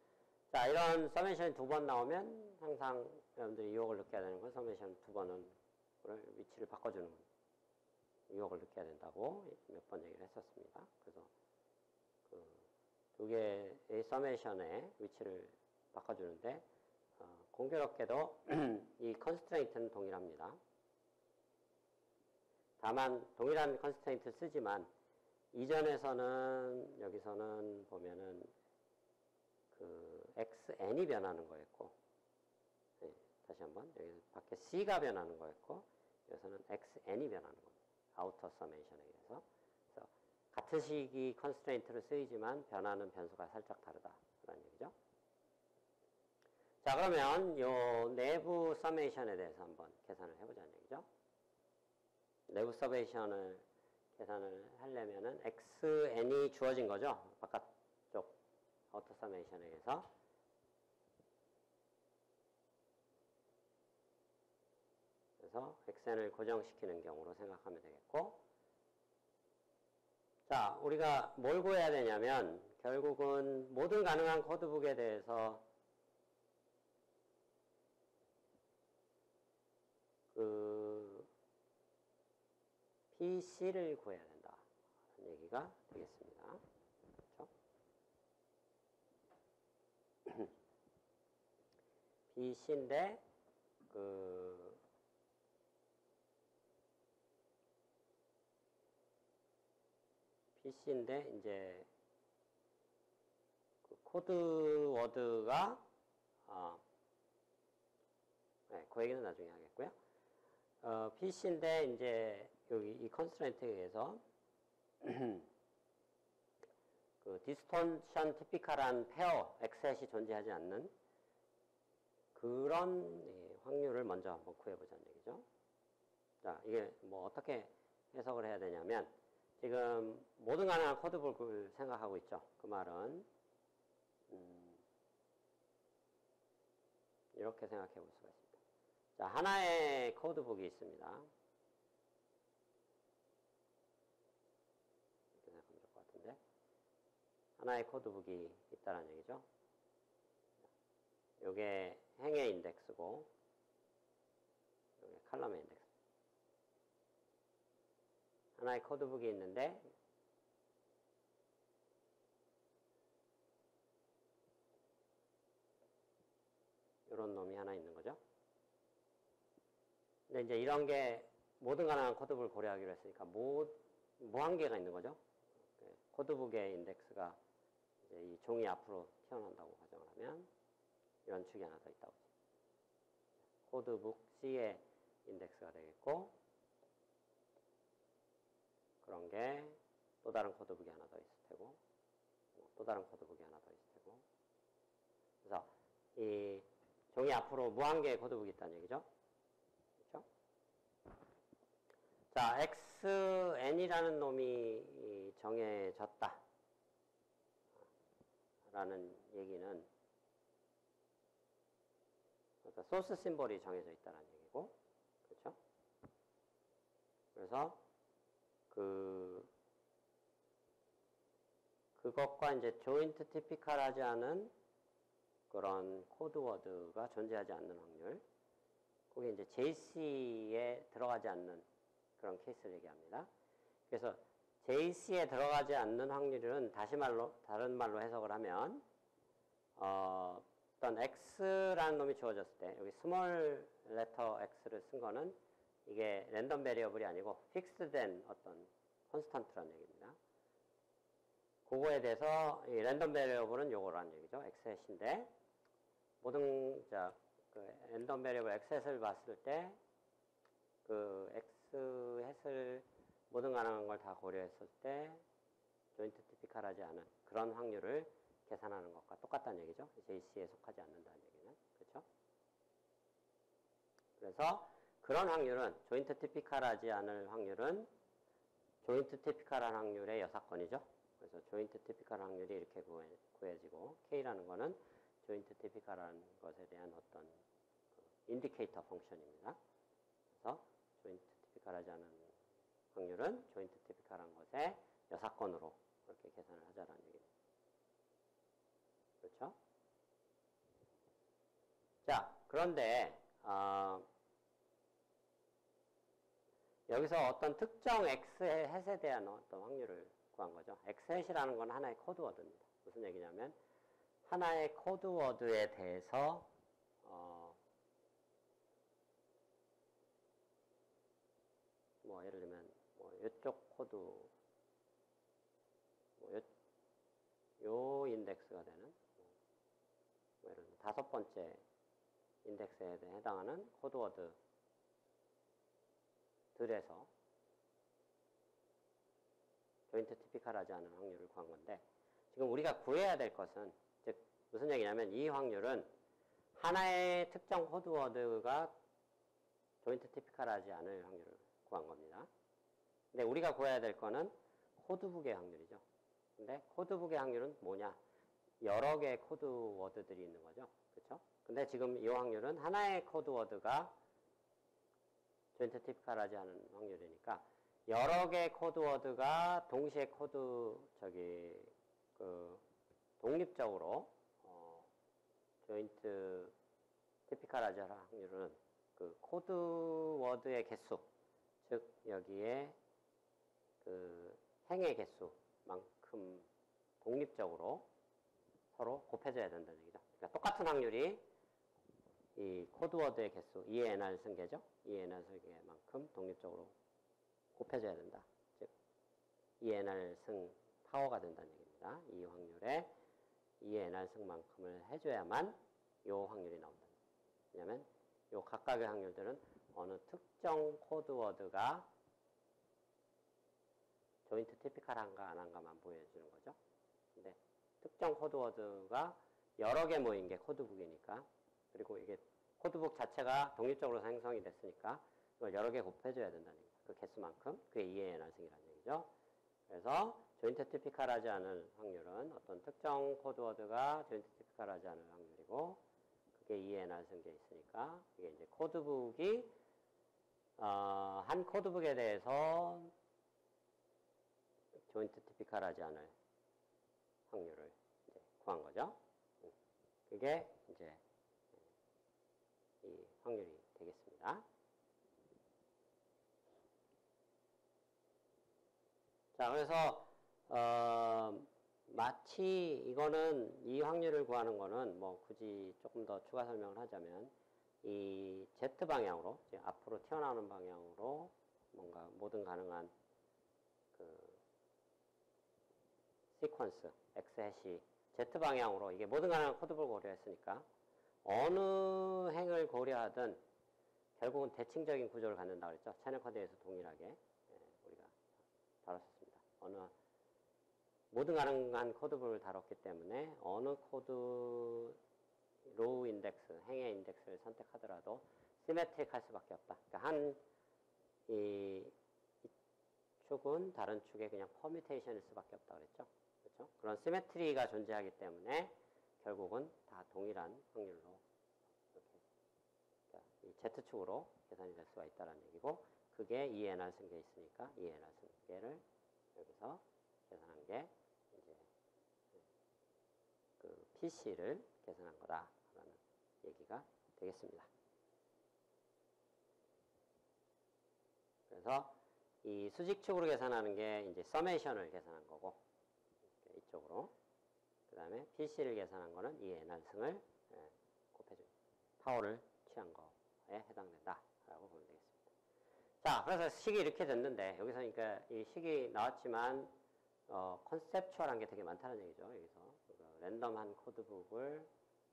자, 이런 서메이션이 두 번 나오면 항상 여러분들이 유혹을 느껴야 되는 건 서메이션 두 번은 위치를 바꿔주는 유혹을 느껴야 된다고 몇 번 얘기를 했었습니다. 그래서 그 두 개의 서메이션의 위치를 바꿔주는데 공교롭게도 이 컨스트레인트는 동일합니다. 다만 동일한 컨스트레인트를 쓰지만 이전에서는 여기서는 보면은 그 xn이 변하는 거였고 다시 한번 여기 밖에 c가 변하는 거였고 여기서는 xn이 변하는 겁니다. 아우터 서메이션에 의해서. 그래서 같은 식이 컨스트레인트로 쓰이지만 변하는 변수가 살짝 다르다. 그런 얘기죠. 자, 그러면 요 내부 서메이션에 대해서 한번 계산을 해보자는 얘기죠. 내부 서메이션을 계산을 하려면은 xn이 주어진 거죠. 바깥쪽 아우터 서메이션에 의해서. 그래서 xn을 고정시키는 경우로 생각하면 되겠고, 자, 우리가 뭘 구해야 되냐면 결국은 모든 가능한 코드북에 대해서 그 PC를 구해야 된다. 라는 얘기가 되겠습니다. 그렇죠? PC인데 그 PC인데 이제 그 코드 워드가 네, 그 얘기는 나중에 하겠고요. PC인데 이제 여기 이 컨스트레인트에 의해서 그 디스토션 티피컬한 페어 엑셋이 존재하지 않는 그런 확률을 먼저 한번 구해보자는 얘기죠. 자, 이게 뭐 어떻게 해석을 해야 되냐면 지금 모든 가능한 코드북을 생각하고 있죠. 그 말은 이렇게 생각해 볼 수가 있습니다. 자, 하나의 코드북이 있습니다. 이렇게 생각하면 좋을 것 같은데 하나의 코드북이 있다는 얘기죠. 요게 행의 인덱스고 요게 칼럼의 인덱스. 하나의 코드북이 있는데 이런 놈이 하나 있는 거죠. 근데 이제 이런 게 모든 가능한 코드북을 고려하기로 했으니까 무한계가 있는 거죠. 코드북의 인덱스가 이제 이 종이 앞으로 튀어나온다고 가정을 하면 이런 축이 하나 더 있다고. 코드북 C의 인덱스가 되겠고 그런 게 또 다른 코드북이 하나 더 있을 테고 또 다른 코드북이 하나 더 있을 테고 그래서 이 종이 앞으로 무한개의 코드북이 있다는 얘기죠. 그렇죠? 자, xn이라는 놈이 정해졌다 라는 얘기는 그러니까 소스 심볼이 정해져 있다는 얘기고 그렇죠? 그래서 그것과 이제 조인트 티피컬하지 않은 그런 코드워드가 존재하지 않는 확률, 그게 이제 JC에 들어가지 않는 그런 케이스를 얘기합니다. 그래서 JC에 들어가지 않는 확률은 다른 말로 해석을 하면 어떤 X라는 놈이 주어졌을 때 여기 스몰 레터 X를 쓴 거는 이게 랜덤 베리어블이 아니고 픽스된 어떤 콘스턴트라는 얘기입니다. 그거에 대해서 이 랜덤 베리어블은 요거라는 얘기죠. X햇인데 모든 그 랜덤 베리어블 X햇을 봤을 때 그 X햇을 모든 가능한 걸 다 고려했을 때 조인트 티피컬하지 않은 그런 확률을 계산하는 것과 똑같다는 얘기죠. JC에 속하지 않는다는 얘기는. 그렇죠? 그래서 그런 확률은 조인트 티피컬하지 않을 확률은 조인트 티피컬한 확률의 여사건이죠. 그래서 조인트 티피컬 확률이 이렇게 구해지고 K라는 거는 조인트 티피컬한 것에 대한 어떤 인디케이터 펑션입니다. 그래서 조인트 티피컬하지 않은 확률은 조인트 티피컬한 것의 여사건으로 그렇게 계산을 하자라는 얘기입니다. 그렇죠? 자, 그런데 여기서 어떤 특정 X햇에 대한 어떤 확률을 구한 거죠. X햇이라는 건 하나의 코드워드입니다. 무슨 얘기냐면 하나의 코드워드에 대해서 뭐 예를 들면 뭐 이쪽 코드 뭐 요 인덱스가 되는 뭐 예를 들면 5번째 인덱스에 해당하는 코드워드 들에서 조인트 티피컬하지 않은 확률을 구한 건데, 지금 우리가 구해야 될 것은, 즉 무슨 얘기냐면 이 확률은 하나의 특정 코드워드가 조인트 티피컬하지 않을 확률을 구한 겁니다. 근데 우리가 구해야 될 거는 코드북의 확률이죠. 근데 코드북의 확률은 뭐냐? 여러 개의 코드워드들이 있는 거죠. 그렇죠? 근데 지금 이 확률은 하나의 코드워드가 조인트 티피컬하지 않은 확률이니까 여러 개의 코드워드가 동시에 독립적으로 조인트 티피컬하지 않은 확률은 그 코드워드의 개수, 즉 여기에 그 행의 개수만큼 독립적으로 서로 곱해져야 된다는 얘기죠. 그러니까 똑같은 확률이 이 코드워드의 개수, 2의 nR 승계죠. 2의 nR 승계만큼 독립적으로 곱해져야 된다. 즉 2의 nR 승 파워가 된다는 얘기입니다. 이 확률에 2의 nR 승만큼을 해줘야만 이 확률이 나온다. 왜냐하면 이 각각의 확률들은 어느 특정 코드워드가 조인트 티피컬한가 안 한가만 보여주는 거죠. 근데 특정 코드워드가 여러 개 모인 게 코드북이니까, 그리고 이게 코드북 자체가 독립적으로 생성이 됐으니까 이걸 여러 개 곱해줘야 된다는 얘기죠. 그 개수만큼. 그게 2의 nR 승이라는 얘기죠. 그래서 조인트 티피컬하지 않은 확률은 어떤 특정 코드워드가 조인트 티피컬하지 않은 확률이고, 그게 2의 nR 승계 있으니까 이게 이제 코드북이 한 코드북에 대해서 조인트 티피컬하지 않을 확률을 이제 구한 거죠. 그게 이제 이 확률이 되겠습니다. 자, 그래서 마치 이거는 이 확률을 구하는 거는 뭐 굳이 조금 더 추가 설명을 하자면 이 Z 방향으로, 이제 앞으로 튀어나오는 방향으로 뭔가 모든 가능한 그 시퀀스 X 해시 Z 방향으로, 이게 모든 가능한 코드북을 고려했으니까 어느 행을 고려하든 결국은 대칭적인 구조를 갖는다고 그랬죠. 채널 코드에서 동일하게 우리가 다뤘었습니다. 모든 가능한 코드북을 다뤘기 때문에 어느 코드 로우 인덱스, 행의 인덱스를 선택하더라도 시메트릭할 수밖에 없다. 그러니까 이 축은 다른 축의 그냥 퍼뮤테이션일 수밖에 없다 그랬죠. 그렇죠? 그런 시메트리가 존재하기 때문에 결국은 다 동일한 확률로 이렇게, 그러니까 이 Z축으로 계산이 될 수가 있다는 얘기고, 그게 2의 nR 승계 있으니까 2의 nR 승계를 여기서 계산한 게 이제 그 PC를 계산한 거다라는 얘기가 되겠습니다. 그래서 이 수직축으로 계산하는 게 이제 서메이션을 계산한 거고, 이쪽으로. 그 다음에 PC를 계산한 거는 2의 nR 승을 곱해준 파워를 취한 거에 해당된다라고 보면 되겠습니다. 자, 그래서 식이 이렇게 됐는데, 여기서 그러니까 이 식이 나왔지만 컨셉추얼한 게 되게 많다는 얘기죠. 여기서 랜덤한 코드북을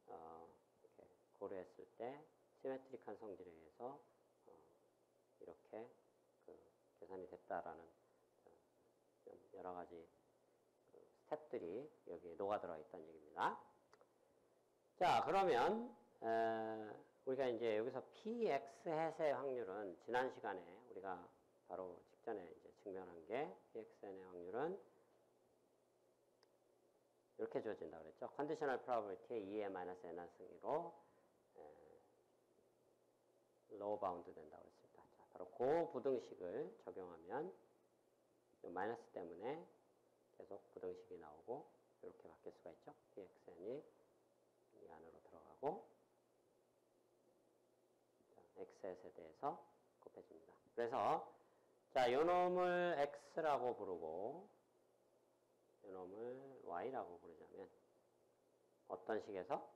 이렇게 고려했을 때 시메트릭한 성질에 의해서 이렇게 계산이 됐다라는 여러 가지 스텝들이 여기에 녹아들어 있다는 얘기입니다. 자, 그러면 우리가 이제 여기서 PX 햇의 확률은 지난 시간에 우리가 바로 직전에 이제 증명한 게 PXN의 확률은 이렇게 주어진다고 그랬죠. 컨디셔널 프로버빌리티의 2의 마이너스 nR 승으로 로우 바운드 된다고 했습니다. 자, 바로 그 부등식을 적용하면 이 마이너스 때문에 계속 부등식이 나오고 이렇게 바뀔 수가 있죠. PXN이 이 안으로 들어가고, 자, XS에 대해서 곱해집니다. 그래서 자, 요 놈을 X라고 부르고 요 놈을 Y라고 부르자면 어떤 식에서?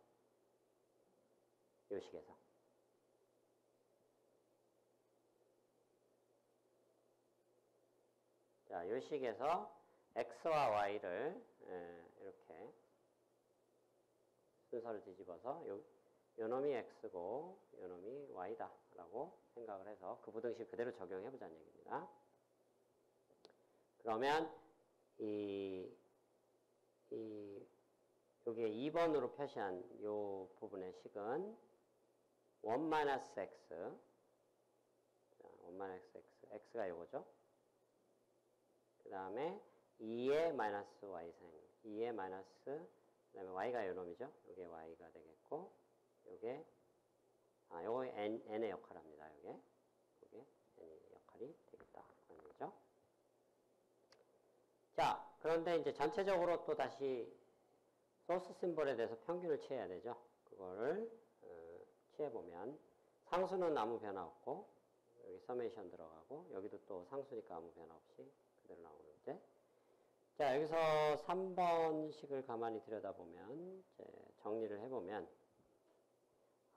요 식에서. 자, 요 식에서 X와 Y를 이렇게 순서를 뒤집어서 요 놈이 X고 요 놈이 Y다 라고 생각을 해서 그 부등식 그대로 적용해 보자는 얘기입니다. 그러면 여기에 2번으로 표시한 요 부분의 식은 1-x, 자, 1-x, x가 요거죠. 그 다음에 2의 마이너스 y생, 2의 마이너스, 그 다음에 y가 요 놈이죠. 요게 y가 되겠고, 요게, 요거 n의 역할을 합니다. 요게 n의 역할이 되겠다. 그런 거죠. 자, 그런데 이제 전체적으로 또 다시 소스 심볼에 대해서 평균을 취해야 되죠. 그거를 취해보면 상수는 아무 변화 없고 여기 서메이션 들어가고 여기도 또 상수니까 아무 변화 없이 그대로 나오는데, 자, 여기서 3번식을 가만히 들여다보면 이제 정리를 해보면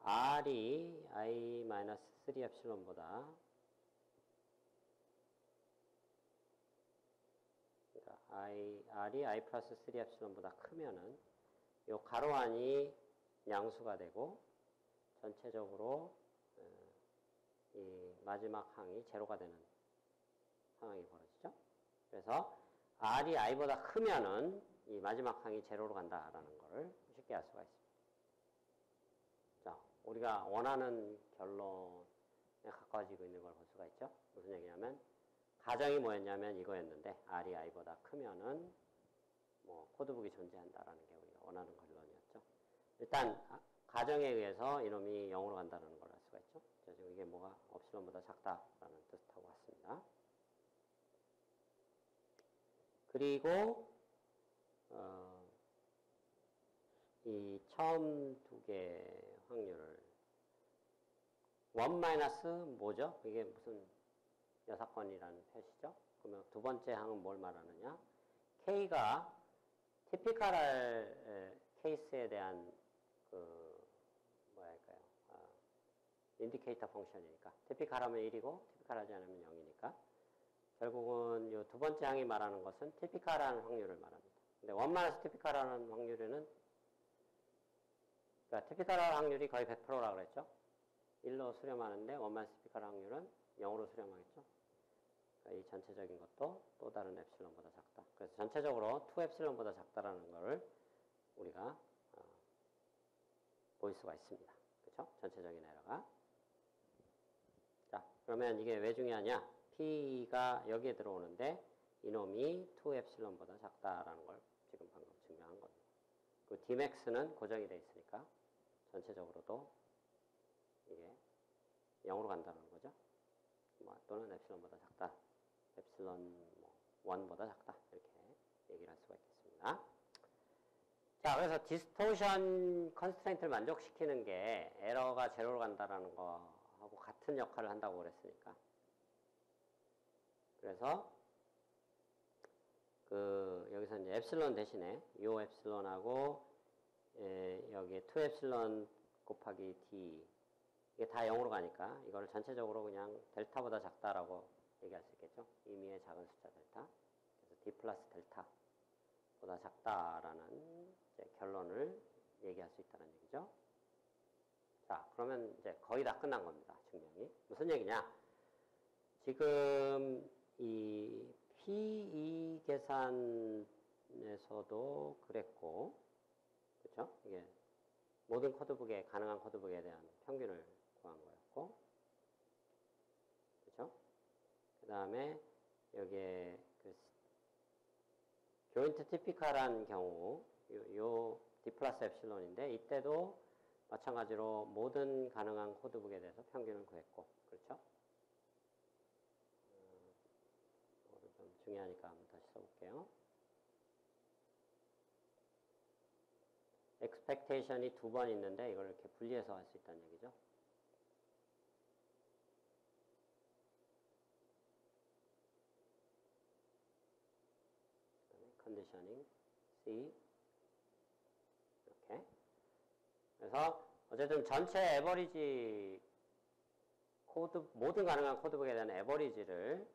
R이 I-3epsilon보다, 그러니까 R이 I 플러스 3epsilon보다 크면은 요 가로 안이 양수가 되고 전체적으로 이 마지막 항이 제로가 되는 상황이 벌어지죠. 그래서 R이 I보다 크면은 이 마지막 항이 제로로 간다라는 것을 쉽게 알 수가 있습니다. 자, 우리가 원하는 결론에 가까워지고 있는 걸 볼 수가 있죠. 무슨 얘기냐면 가정이 뭐였냐면 이거였는데 R이 I보다 크면은 뭐 코드북이 존재한다라는 게 우리가 원하는 결론이었죠. 일단 가정에 의해서 이놈이 0으로 간다는 걸 알 수가 있죠. 자, 지금 이게 뭐가 엡실론보다 작다라는 뜻하고 같습니다. 그리고 이 처음 두 개의 확률을 1- 뭐죠? 이게 무슨 여사건이라는 표시죠? 그러면 두 번째 항은 뭘 말하느냐? K가 티피컬 케이스에 대한 뭐랄까요? 인디케이터 펑션이니까 티피컬하면 1이고 티피컬하지 않으면 0이니까 결국은 이 두 번째 항이 말하는 것은 티피컬한 확률을 말합니다. 근데 1- 티피컬하는 확률에는, 그러니까 티피컬한 확률이 거의 100%라고 그랬죠? 1로 수렴하는데 1- 티피컬 확률은 0으로 수렴하겠죠? 그러니까 이 전체적인 것도 또 다른 엡실론보다 작다. 그래서 전체적으로 2엡실론보다 작다라는 것을 우리가 볼 수가 있습니다. 그렇죠? 전체적인 에러가. 자, 그러면 이게 왜 중요하냐? P가 여기에 들어오는데 이놈이 2엡실론보다 작다라는 걸 지금 방금 증명한 겁니다. 그 Dmax는 고정이 되어 있으니까 전체적으로도 이게 0으로 간다는 거죠. 또는 엡실론보다 작다. 엡실론 1보다 작다. 이렇게 얘기를 할 수가 있겠습니다. 자, 그래서 디스토션 컨스트레인트를 만족시키는 게 에러가 제로로 간다라는 거하고 같은 역할을 한다고 그랬으니까. 그래서 여기서 이제 엡실론 대신에 요 엡실론하고 여기 2엡실론 곱하기 D 이게 다 0으로 가니까 이거를 전체적으로 그냥 델타보다 작다라고 얘기할 수 있겠죠. 임의의 작은 숫자 델타. 그래서 D 플러스 델타보다 작다라는 이제 결론을 얘기할 수 있다는 얘기죠. 자, 그러면 이제 거의 다 끝난 겁니다. 증명이. 무슨 얘기냐? 지금 이 PE 계산에서도 그랬고, 그렇죠? 이게 모든 코드북에 가능한 코드북에 대한 평균을 구한 거였고, 그렇죠? 그 다음에 여기에 조인트 티피컬한 경우 요 D 플러스 엡실론인데 이때도 마찬가지로 모든 가능한 코드북에 대해서 평균을 구했고, 그렇죠? 이거를 좀 중요하니까 한번 다시 써볼게요. expectation이 두 번 있는데 이걸 이렇게 분리해서 할 수 있다는 얘기죠. conditioning C 이렇게. 그래서 어쨌든 전체 에버리지 모든 가능한 코드북에 대한 에버리지를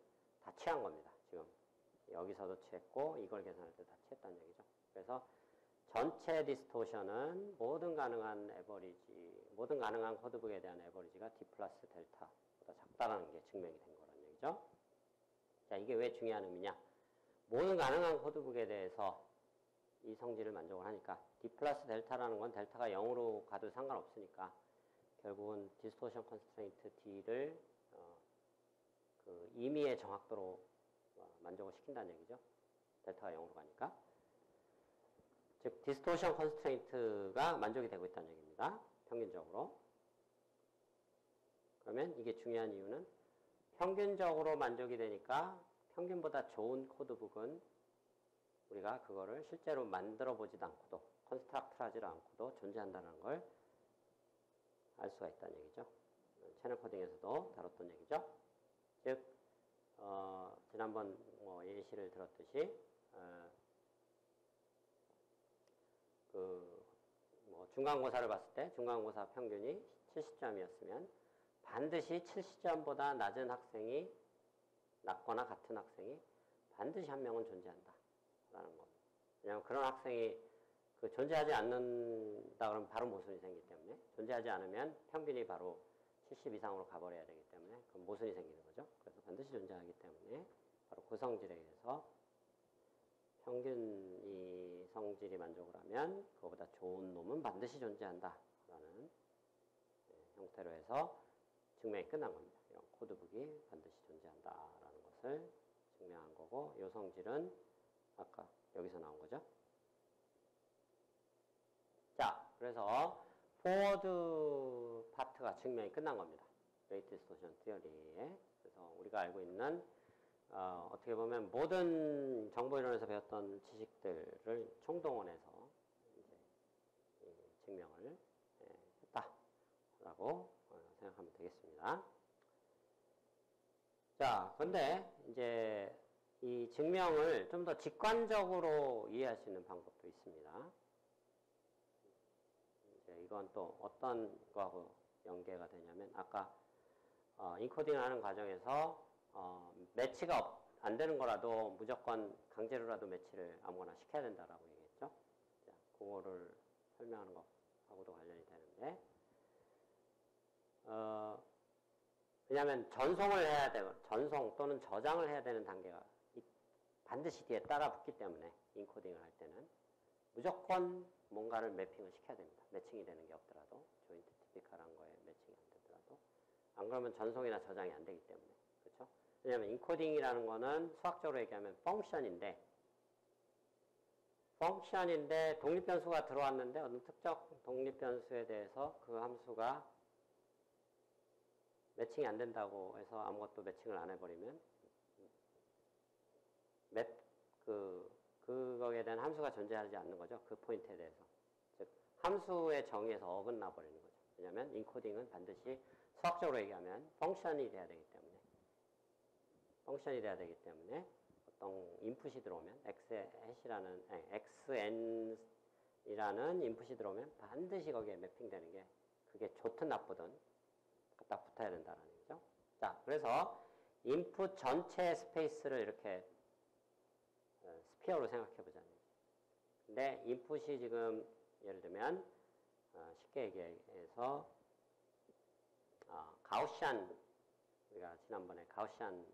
다 취한 겁니다. 지금 여기서도 취했고 이걸 계산할 때 다 취했다는 얘기죠. 그래서 전체 디스토션은 모든 가능한 코드북에 대한 에버리지가 D 플러스 델타보다 작다라는 게 증명이 된 거란 얘기죠. 자, 이게 왜 중요한 의미냐? 모든 가능한 코드북에 대해서 이 성질을 만족을 하니까 D 플러스 델타라는 건 델타가 0으로 가도 상관없으니까 결국은 디스토션 컨스트레인트 D를 그 임의의 정확도로 만족을 시킨다는 얘기죠. 델타가 0으로 가니까. 즉 디스토션 컨스트레인트가 만족이 되고 있다는 얘기입니다. 평균적으로. 그러면 이게 중요한 이유는 평균적으로 만족이 되니까 평균보다 좋은 코드북은 우리가 그거를 실제로 만들어 보지도 않고도 컨스트럭트하지 않고도 존재한다는 걸 알 수가 있다는 얘기죠. 채널 코딩에서도 다뤘던 얘기죠. 즉 지난번 뭐 예시를 들었듯이 뭐 중간고사를 봤을 때 중간고사 평균이 70점이었으면 반드시 70점보다 낮은 학생이 낮거나 같은 학생이 반드시 한 명은 존재한다 라는 겁니다. 왜냐하면 그런 학생이 존재하지 않는다 그러면 바로 모순이 생기기 때문에 존재하지 않으면 평균이 바로 70 이상으로 가버려야 되기 때문에 그럼 모순이 생기는 거죠. 그래서 반드시 존재하기 때문에 바로 그 성질에 의해서 평균 이 성질이 만족을 하면 그거보다 좋은 놈은 반드시 존재한다 라는 형태로 해서 증명이 끝난 겁니다. 이런 코드북이 반드시 존재한다 라는 것을 증명한 거고 이 성질은 아까 여기서 나온 거죠. 자, 그래서 포워드 파트가 증명이 끝난 겁니다. 레이트 디스토션 티어리에. 그래서 우리가 알고 있는 어떻게 보면 모든 정보이론에서 배웠던 지식들을 총동원해서 이제 증명을 했다라고 생각하면 되겠습니다. 자, 근데 이제 이 증명을 좀 더 직관적으로 이해할 수 있는 방법도 있습니다. 이제 이건 또 어떤 거하고 연계가 되냐면 아까 인코딩을 하는 과정에서 매치가 안 되는 거라도 무조건 강제로라도 매치를 아무거나 시켜야 된다라고 얘기했죠. 자, 그거를 설명하는 거하고도 관련이 되는데 왜냐하면 전송을 해야 되고 전송 또는 저장을 해야 되는 단계가 반드시 뒤에 따라 붙기 때문에 인코딩을 할 때는 무조건 뭔가를 매핑을 시켜야 됩니다. 매칭이 되는 게 없더라도 조인트 티피컬한 거에 매칭이 안 되더라도 안 그러면 전송이나 저장이 안 되기 때문에 그렇죠? 왜냐하면 인코딩이라는 거는 수학적으로 얘기하면 펑션인데 독립변수가 들어왔는데 어느 특정 독립변수에 대해서 그 함수가 매칭이 안 된다고 해서 아무것도 매칭을 안 해버리면 그거에 대한 함수가 존재하지 않는 거죠. 그 포인트에 대해서. 즉 함수의 정의에서 어긋나 버리는 거죠. 왜냐하면 인코딩은 반드시 수학적으로 얘기하면 펑션이 돼야 되기 때문에 어떤 인풋이 들어오면 xn이라는 인풋이 들어오면 반드시 거기에 매핑되는 게 그게 좋든 나쁘든 갖다 붙어야 된다는 얘기죠. 자, 그래서 인풋 전체 스페이스를 이렇게 스피어로 생각해 보자는 얘기죠. 근데 인풋이 지금 예를 들면 쉽게 얘기해서 가우시안 우리가 지난번에 가우시안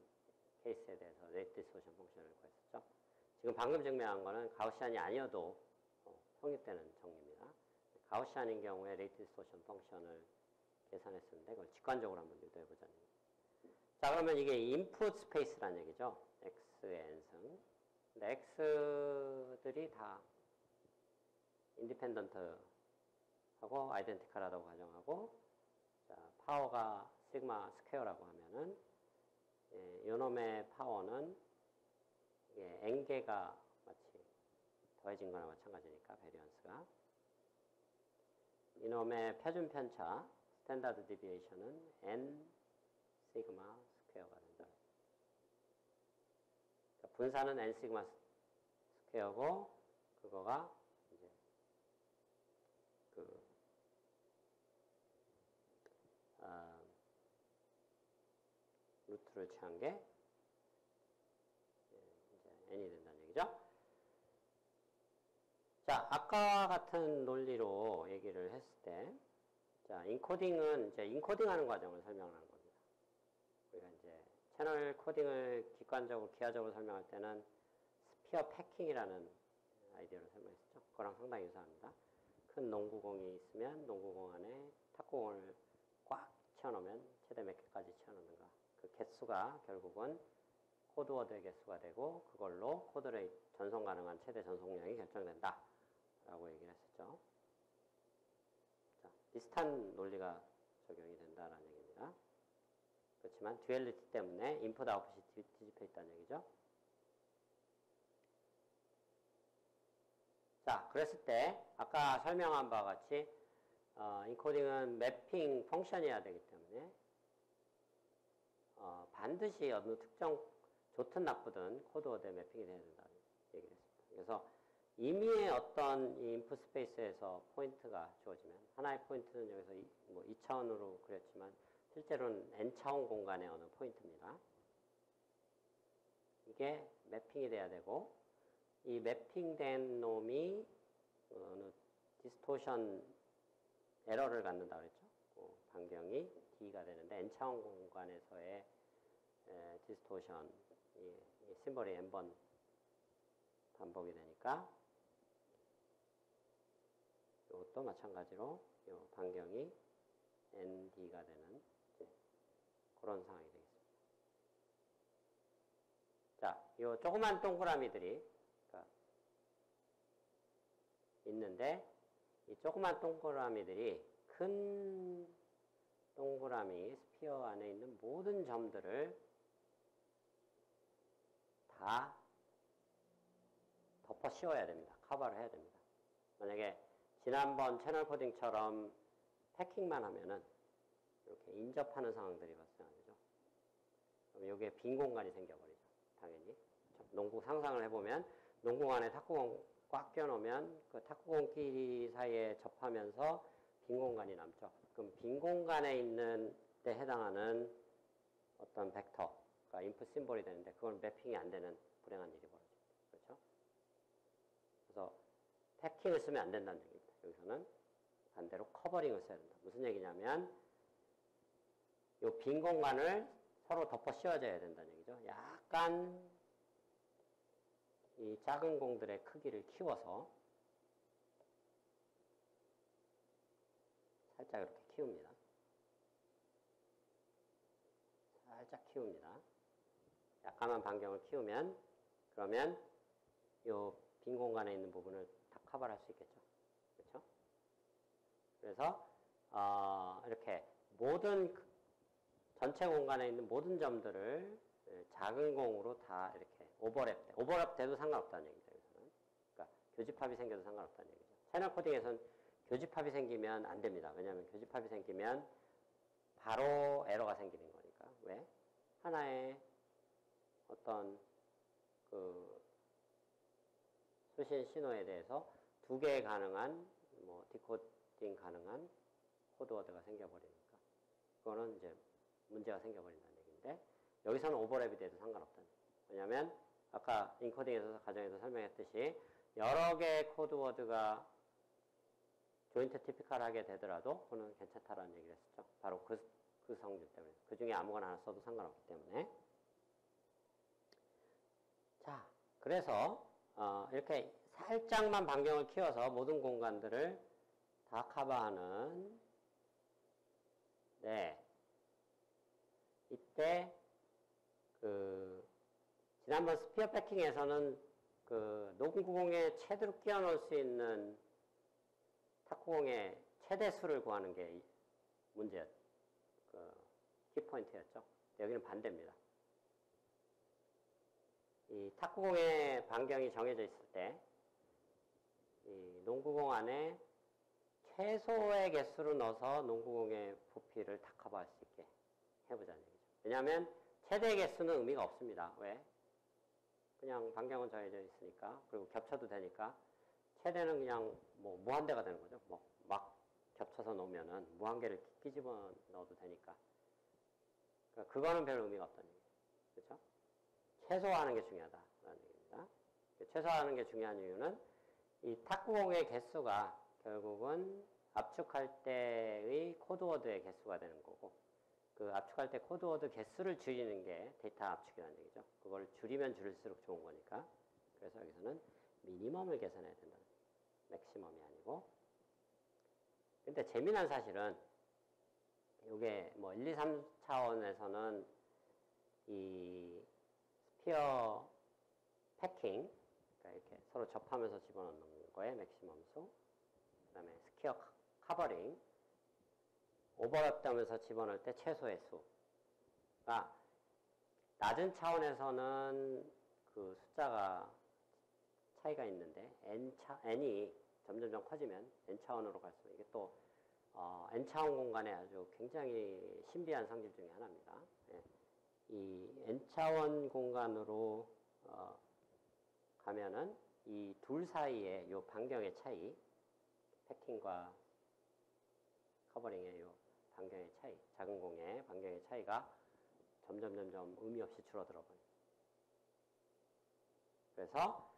케이스에 대해서 레이트 디스토션 펑션을 구했었죠. 지금 방금 증명한 거는 가우시안이 아니어도 성립되는 정리입니다. 가우시안인 경우에 레이트 디스토션 펑션을 계산했었는데 그걸 직관적으로 한번 유도해 보자는 얘기죠. 자, 그러면 이게 인풋 스페이스라는 얘기죠. xn승. 근데 x들이 다 인디펜던트하고 아이덴티컬하다고 가정하고 자, 파워가 시그마 스퀘어라고 하면은 요놈의 파워는 이게 n개가 마치 더해진 거나 마찬가지니까 베리언스가 이놈의 표준 편차 스탠다드 디비에이션은 n 시그마 스퀘어가 된다. 그러니까 분산은 n 시그마 스퀘어고 그거가 이제 루트를 취한 게 이제 n이 된다는 얘기죠. 자, 아까 같은 논리로 얘기를 했을 때, 자, 인코딩은 이제 인코딩하는 과정을 설명하는 겁니다. 우리가 이제 채널 코딩을 기관적으로, 기하적으로 설명할 때는 스피어 패킹이라는 아이디어를 설명했었죠. 그거랑 상당히 유사합니다. 큰 농구공이 있으면 농구공 안에 탁구공을 꽉 채워넣으면 최대 몇 개까지 채워넣는가. 그 개수가 결국은 코드워드의 개수가 되고 그걸로 코드를 전송 가능한 최대 전송량이 결정된다 라고 얘기를 했었죠. 자, 비슷한 논리가 적용이 된다라는 얘기입니다. 그렇지만 듀얼리티 때문에 인풋 아웃풋이 뒤집혀 있다는 얘기죠. 자, 그랬을 때 아까 설명한 바와 같이 인코딩은 매핑 펑션이어야 되기 때문에 반드시 어느 특정 좋든 나쁘든 코드워드에 매핑이 돼야 된다는 얘기를 했습니다. 그래서 임의의 어떤 이 인풋 스페이스에서 포인트가 주어지면 하나의 포인트는 여기서 뭐 2차원으로 그렸지만 실제로는 n차원 공간의 어느 포인트입니다. 이게 매핑이 돼야 되고 이 매핑된 놈이 어느 디스토션 에러를 갖는다 그랬죠. 그 반경이 d가 되는데 n차원 공간에서의 디스토션 이 심벌이 n번 반복이 되니까 이것도 마찬가지로 이 반경이 nd가 되는 그런 상황이 되겠습니다. 자, 이 조그만 동그라미들이 있는데 이 조그만 동그라미들이 큰 동그라미 스피어 안에 있는 모든 점들을 다 덮어 씌워야 됩니다. 커버를 해야 됩니다. 만약에 지난번 채널 코딩처럼 패킹만 하면은 이렇게 인접하는 상황들이 발생하죠. 그럼 여기에 빈 공간이 생겨버리죠. 당연히. 농구 상상을 해보면 농구 안에 탁구공 꽉 껴놓으면 그 탁구공끼리 사이에 접하면서 빈 공간이 남죠. 그럼 빈 공간에 있는 데 해당하는 어떤 벡터가 인풋 심볼이 되는데 그건 매핑이 안 되는 불행한 일이 벌어집니다. 그렇죠? 그래서 패킹을 쓰면 안 된다는 얘기입니다. 여기서는 반대로 커버링을 써야 된다. 무슨 얘기냐면 이 빈 공간을 서로 덮어 씌워줘야 된다는 얘기죠. 약간 이 작은 공들의 크기를 키워서 살짝 이렇게 키웁니다. 살짝 키웁니다. 약간만 반경을 키우면 그러면 이 빈 공간에 있는 부분을 다 커버할 수 있겠죠. 그렇죠? 그래서 이렇게 모든 전체 공간에 있는 모든 점들을 작은 공으로 다 이렇게 오버랩 돼도 상관없다는 얘기죠. 여기서는. 그러니까 교집합이 생겨도 상관없다는 얘기죠. 채널 코딩에서는 교집합이 생기면 안 됩니다. 왜냐하면 교집합이 생기면 바로 에러가 생기는 거니까. 왜? 하나의 어떤 그 수신 신호에 대해서 두 개의 가능한 뭐 디코딩 가능한 코드워드가 생겨버리니까 그거는 이제 문제가 생겨버린다는 얘기인데 여기서는 오버랩이 돼도 상관없다는 얘기죠. 왜냐하면 아까 인코딩에서 과정에서 설명했듯이 여러 개의 코드워드가 조인트 티피컬하게 되더라도 그거는 괜찮다라는 얘기를 했었죠. 바로 그 성질 때문에. 그 중에 아무거나 하나 써도 상관없기 때문에. 자, 그래서 이렇게 살짝만 반경을 키워서 모든 공간들을 다 커버하는 이때 지난번 스피어 패킹에서는 그 농구공에 최대로 끼워 넣을 수 있는 탁구공의 최대수를 구하는 게 문제였, 키포인트였죠. 여기는 반대입니다. 이 탁구공의 반경이 정해져 있을 때, 이 농구공 안에 최소의 개수로 넣어서 농구공의 부피를 다 커버할 수 있게 해보자는 얘기죠. 왜냐하면 최대 개수는 의미가 없습니다. 왜? 그냥 반경은 정해져 있으니까, 그리고 겹쳐도 되니까, 최대는 그냥 뭐 무한대가 되는 거죠. 뭐 막 겹쳐서 놓으면은 무한개를 끼집어 넣어도 되니까. 그러니까 그거는 별 의미가 없다는 얘기죠. 그렇죠? 최소화하는 게 중요하다라는 얘기입니다. 최소화하는 게 중요한 이유는 이 탁구공의 개수가 결국은 압축할 때의 코드워드의 개수가 되는 거고 그 압축할 때 코드워드 개수를 줄이는 게 데이터 압축이라는 얘기죠. 그걸 줄이면 줄일수록 좋은 거니까. 그래서 여기서는 미니멈을 계산해야 된다. 맥시멈이 아니고. 근데 재미난 사실은 이게 뭐 1, 2, 3차원에서는 이 스피어 패킹, 그러니까 이렇게 서로 접하면서 집어넣는 거에 맥시멈 수, 그 다음에 스피어 커버링, 오버랩되면서 집어넣을 때 최소의 수가 낮은 차원에서는 그 숫자가 차이가 있는데 n이 점점점 커지면 n차원으로 갈수록 이게 또 n차원 공간에 아주 굉장히 신비한 성질 중에 하나입니다. 예. 이 n차원 공간으로 가면은 이 둘 사이의 요 반경의 차이, 패킹과 커버링의 요 반경의 차이, 작은 공의 반경의 차이가 점점 의미 없이 줄어들어 버려요. 그래서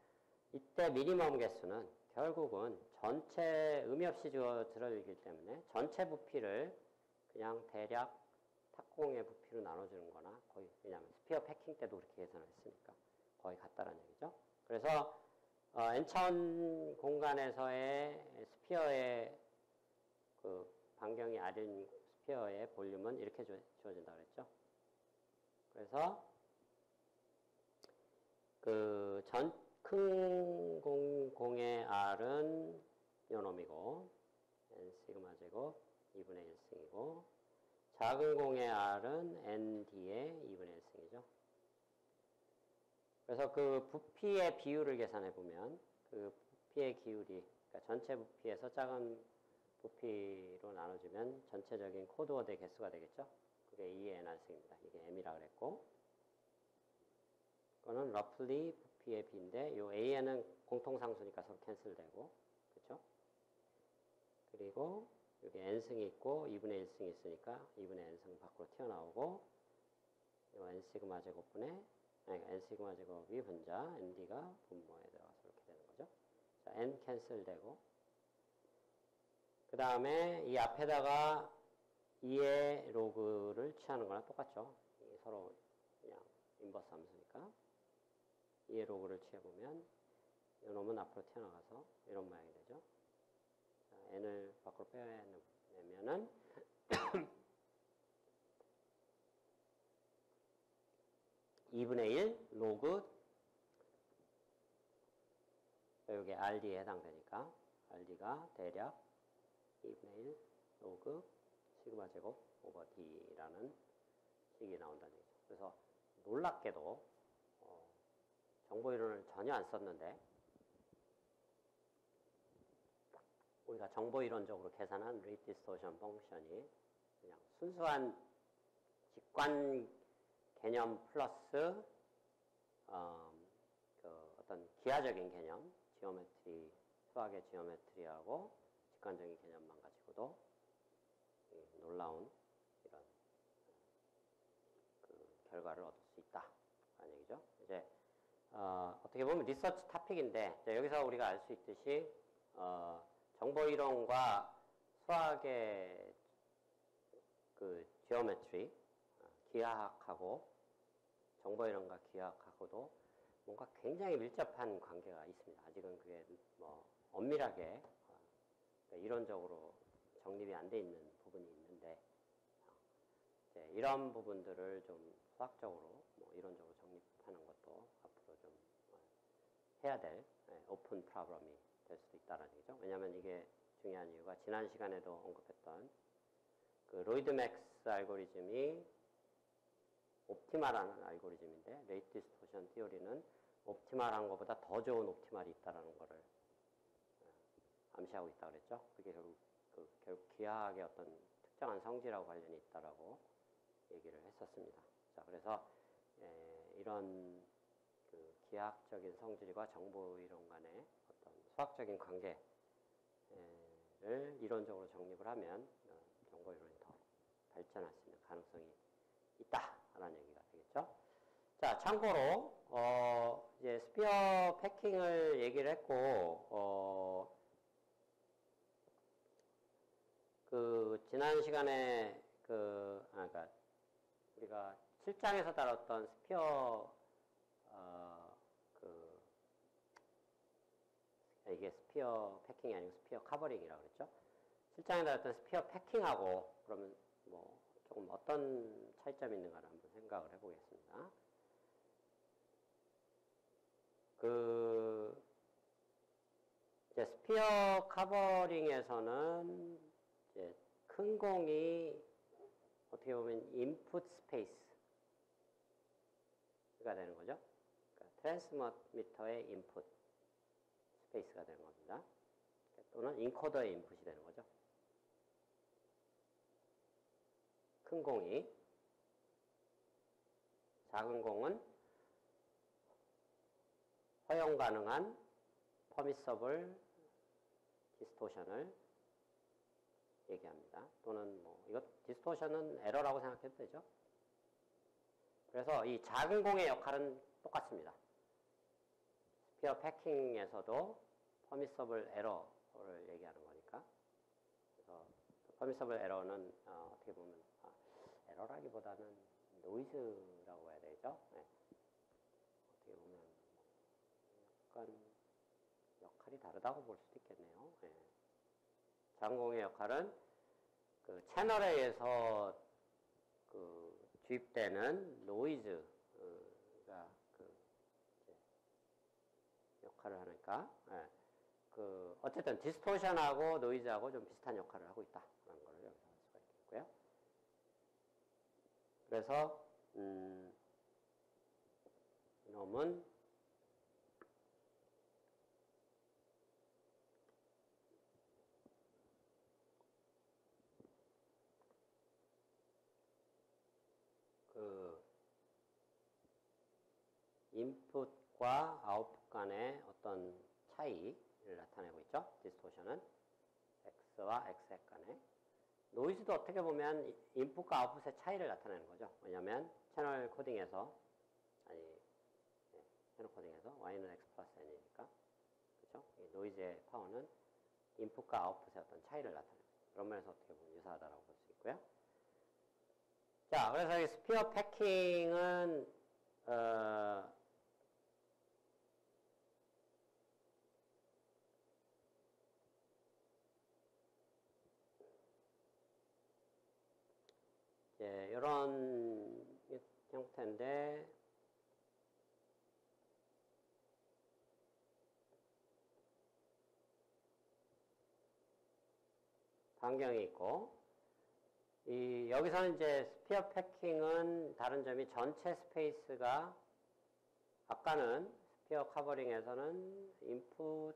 이때 미니멈 개수는 결국은 전체 의미 없이 줄어들기 때문에 전체 부피를 그냥 대략 탁공의 부피로 나눠주는 거나 거의, 왜냐하면 스피어 패킹 때도 그렇게 계산을 했으니까 거의 같다라는 얘기죠. 그래서 n차원 공간에서의 스피어의 그 반경이 아닌 스피어의 볼륨은 이렇게 주어진다고 그랬죠. 그래서 그 큰 공의 R은 요놈이고 n 시그마 제곱 2분의 1승이고 작은 공의 R은 nd의 2분의 1승이죠. 그래서 그 부피의 비율을 계산해 보면 그 부피의 기울이, 그러니까 전체 부피에서 작은 부피로 나눠주면 전체적인 코드워드의 개수가 되겠죠. 그게 2의 nR승입니다. 이게 m이라고 그랬고, 이거는 roughly 부피의 b인데, 요 an은 공통상수니까 서로 캔슬되고, 그렇죠? 그리고 여기 n승이 있고 2분의 1승이 있으니까 2분의 n승 밖으로 튀어나오고, 요 n 시그마 제곱분의 n 시그마 제곱이 분자, nd가 분모에 들어가서 이렇게 되는 거죠. 자, n 캔슬되고, 그 다음에 이 앞에다가 2의 로그를 취하는 거랑 똑같죠. 서로 그냥 인버스 함수니까. 2의 로그를 취해보면 이 놈은 앞으로 튀어나가서 이런 모양이 되죠. 자, n을 밖으로 빼내면은 2분의 1 로그, 여기 RD에 해당되니까 RD가 대략 2분의 1 로그 시그마 제곱 오버 D라는 식이 나온다는 얘기죠. 그래서 놀랍게도 정보 이론을 전혀 안 썼는데 우리가 정보 이론적으로 계산한 레이트 디스토션 펑션이 그냥 순수한 직관 개념 플러스 그 어떤 기하적인 개념, 지오메트리, 수학의 지오메트리하고 직관적인 개념만 가지고도 놀라운 이런 그 결과를 얻을 수 있다라는 얘기죠. 이제 어떻게 보면 리서치 토픽인데 여기서 우리가 알 수 있듯이 정보 이론과 수학의 그 지오메트리, 기하학하고 정보 이론과 기하학하고도 뭔가 굉장히 밀접한 관계가 있습니다. 아직은 그게 뭐 엄밀하게 이론적으로 정립이 안 돼 있는 부분이 있는데 이제 이런 부분들을 좀 수학적으로 뭐 이론적으로 정립하는 것도 앞으로 좀 해야 될 오픈 프로블럼이 될 수도 있다는 얘기죠. 왜냐하면 이게 중요한 이유가 지난 시간에도 언급했던 그 로이드 맥스 알고리즘이 옵티말한 알고리즘인데 레이트 디스토션 티오리는 옵티말한 것보다 더 좋은 옵티말이 있다는 것을 암시하고 있다고 그랬죠. 그게 결국 기하학의 어떤 특정한 성질하고 관련이 있다라고 얘기를 했었습니다. 자, 그래서 이런 그 기하학적인 성질과 정보 이론 간의 어떤 수학적인 관계를 이론적으로 정립을 하면 정보 이론이 더 발전할 수 있는 가능성이 있다라는 얘기가 되겠죠. 자, 참고로 이제 스피어 패킹을 얘기를 했고 그 지난 시간에 그러니까 우리가 7장에서 다뤘던 스피어 그 이게 스피어 패킹이 아니고 스피어 커버링이라고 그랬죠. 실장에 달았던 스피어 패킹하고 그러면 뭐 조금 어떤 차이점이 있는가를 한번 생각을 해보겠습니다. 이제 스피어 커버링에서는 이제 큰 공이 어떻게 보면 인풋 스페이스가 되는 거죠. 그러니까 트랜스미터의 인풋 스페이스가 되는 겁니다. 또는 인코더의 인풋이 되는 거죠. 큰 공이. 작은 공은 허용 가능한 퍼미서블 디스토션을 얘기합니다. 또는 뭐 이것 디스토션은 에러라고 생각해도 되죠. 그래서 이 작은 공의 역할은 똑같습니다. 스피어 패킹에서도 퍼미서블 에러를 얘기하는 거니까. 그래서 퍼미서블 에러는 어떻게 보면 에러라기보다는 노이즈라고 해야 되죠. 네. 어떻게 보면 약간 역할이 다르다고 볼 수도 있겠네요. 네. 작은 공의 역할은 그 채널에 의해서 그 주입되는 노이즈가 그 역할을 하니까, 네. 그 어쨌든 디스토션하고 노이즈하고 좀 비슷한 역할을 하고 있다라는 걸 여기서 알 수가 있겠고요. 그래서 이놈은 그 인풋과 아웃풋 간의 어떤 차이를 나타내고 있죠. 디스토션은 X와 X핵 간의. 노이즈도 어떻게 보면 인풋과 아웃풋의 차이를 나타내는 거죠. 왜냐하면 채널 코딩에서 채널 코딩에서 Y는 X 플러스 N이니까 그렇죠. 노이즈의 파워는 인풋과 아웃풋의 어떤 차이를 나타내는 그런 면에서 어떻게 보면 유사하다고 볼 수 있고요. 자, 그래서 이 스피어 패킹은 이런 형태인데 반경이 있고 여기서는 이제 스피어 패킹은 다른 점이 전체 스페이스가 아까는 스피어 커버링에서는 인풋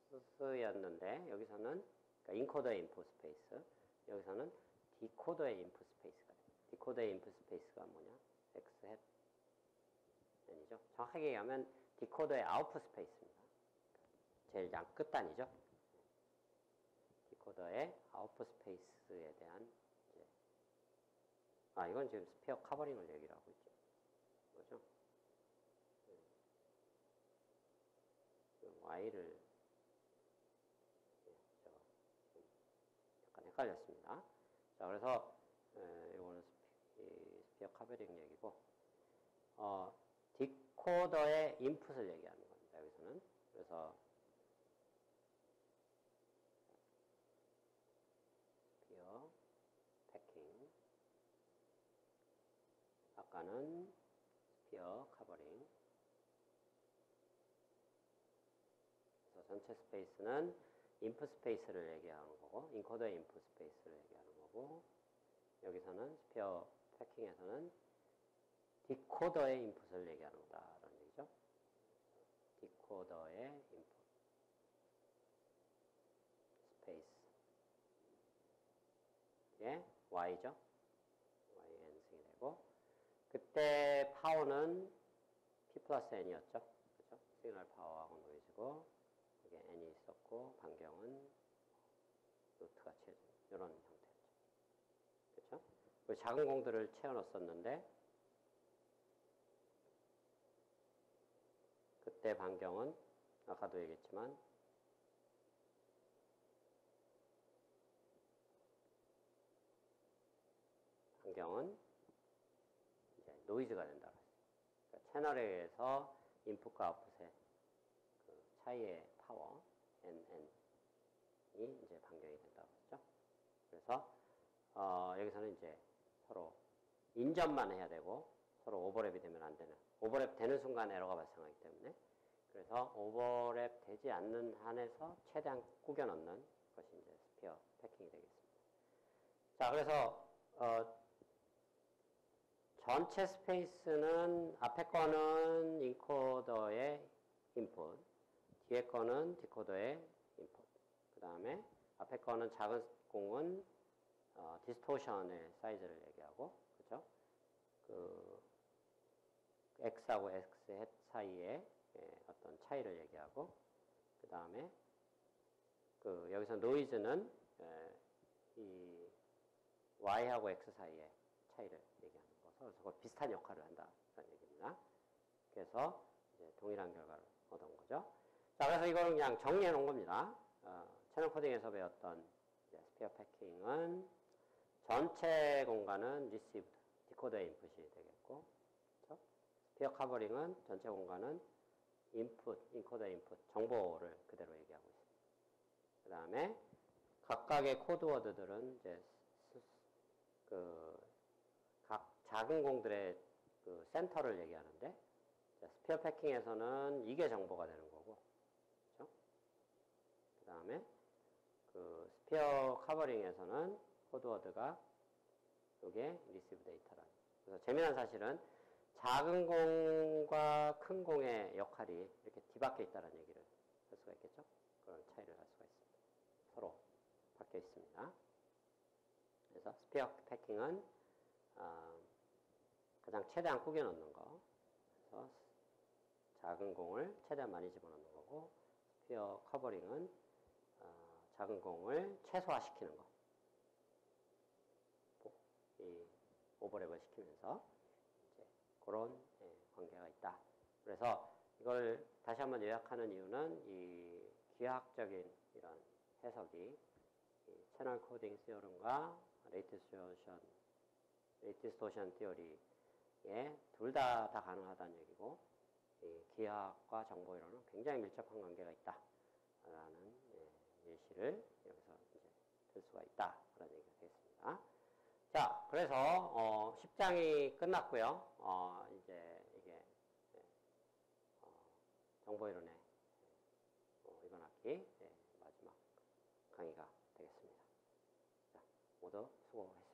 스페이스였는데 여기서는 그러니까 인코더의 인풋 스페이스 여기서는 디코더의 인풋 스페이스가 돼요. 디코더의 인풋 스페이스가 뭐냐? X 햇 N이죠. 정확하게 얘기하면 디코더의 아웃풋 스페이스입니다. 제일 양 끝단이죠. 디코더의 아웃풋 스페이스에 대한 이제 이건 지금 스피어 커버링을 얘기를 하고 있죠. 뭐죠? Y를 약간 헷갈렸습니다. 자, 그래서 이거는 스피어 커버링 얘기고 디코더의 인풋을 얘기하는 겁니다. 여기서는. 그래서 스피어 패킹 아까는 스피어 커버링 그래서 전체 스페이스는 인풋 스페이스를 얘기하는 거고 인코더의 인풋 스페이스를 얘기하는 거고 여기서는 스피어 패킹에서는 디코더의 인풋을 얘기하는 거다라는 얘기죠. 디코더의 인풋 스페이스 예, Y죠. YN승이 되고 그때 파워는 P 플러스 N이었죠. 그렇죠? 시그널 파워하고 노이즈고 여기 N이 있었고 반경은 루트가 채워진 이런 형태였죠. 그렇죠? 그 작은 공들을 채워 넣었었는데 그때 반경은 아까도 얘기했지만 반경은 이제 노이즈가 된다고 했어요. 그러니까 채널에 의해서 인풋과 아웃풋의 그 차이의 파워 n이 이제 반경이 된다고 했죠. 그래서 여기서는 이제 서로 인접만 해야 되고 서로 오버랩이 되면 안 되는, 오버랩 되는 순간 에러가 발생하기 때문에, 그래서 오버랩 되지 않는 한에서 최대한 꾸겨 넣는 것이 이제 스피어 패킹이 되겠습니다. 자, 그래서 전체 스페이스는 앞에 거는 인코더의 인풋, 뒤에 거는 디코더의 인풋, 그 다음에 앞에 거는 작은 공은 디스토션의 사이즈를 얘기하고, 그죠? 그 x하고 x 햇 사이의 어떤 차이를 얘기하고, 그 다음에 여기서 노이즈는 이 y하고 x 사이의 차이를 얘기하는 거서, 그래서 비슷한 역할을 한다는 얘기입니다. 그래서 이제 동일한 결과를 얻은 거죠. 자, 그래서 이거는 그냥 정리해 놓은 겁니다. 채널 코딩에서 배웠던 스피어 패킹은 전체 공간은 received, 디코더의 인풋이 되겠고, 그렇죠? 스피어 커버링은 전체 공간은 input, 인코더의 인풋, 정보를 그대로 얘기하고 있습니다. 그 다음에 각각의 코드워드들은 이제 각 작은 공들의 그 센터를 얘기하는데, 스피어 패킹에서는 이게 정보가 되는 거고, 그렇죠? 그 다음에 스피어 커버링에서는 코드워드가 이게 리시브 데이터라는. 그래서 재미난 사실은 작은 공과 큰 공의 역할이 이렇게 뒤바뀌어 있다는 얘기를 할 수가 있겠죠. 그런 차이를 할 수가 있습니다. 서로 바뀌어 있습니다. 그래서 스피어 패킹은 가장 최대한 꾸겨 넣는 거. 그래서 작은 공을 최대한 많이 집어넣는 거고, 스피어 커버링은 작은 공을 최소화시키는 거. 이 오버랩을 시키면서 이제 그런 관계가 있다. 그래서 이걸 다시 한번 요약하는 이유는 이 기하학적인 이런 해석이 이 채널 코딩 시어럼과 레이트 디스토션 티어리에 둘 다 가능하다는 얘기고, 이 기하학과 정보 이론은 굉장히 밀접한 관계가 있다라는 예시를 여기서 이제 들 수가 있다라는 얘기가 되겠습니다. 자, 그래서 10장이 끝났고요. 이제 이게 정보 이론의 이번 학기 마지막 강의가 되겠습니다. 자, 모두 수고했습니다.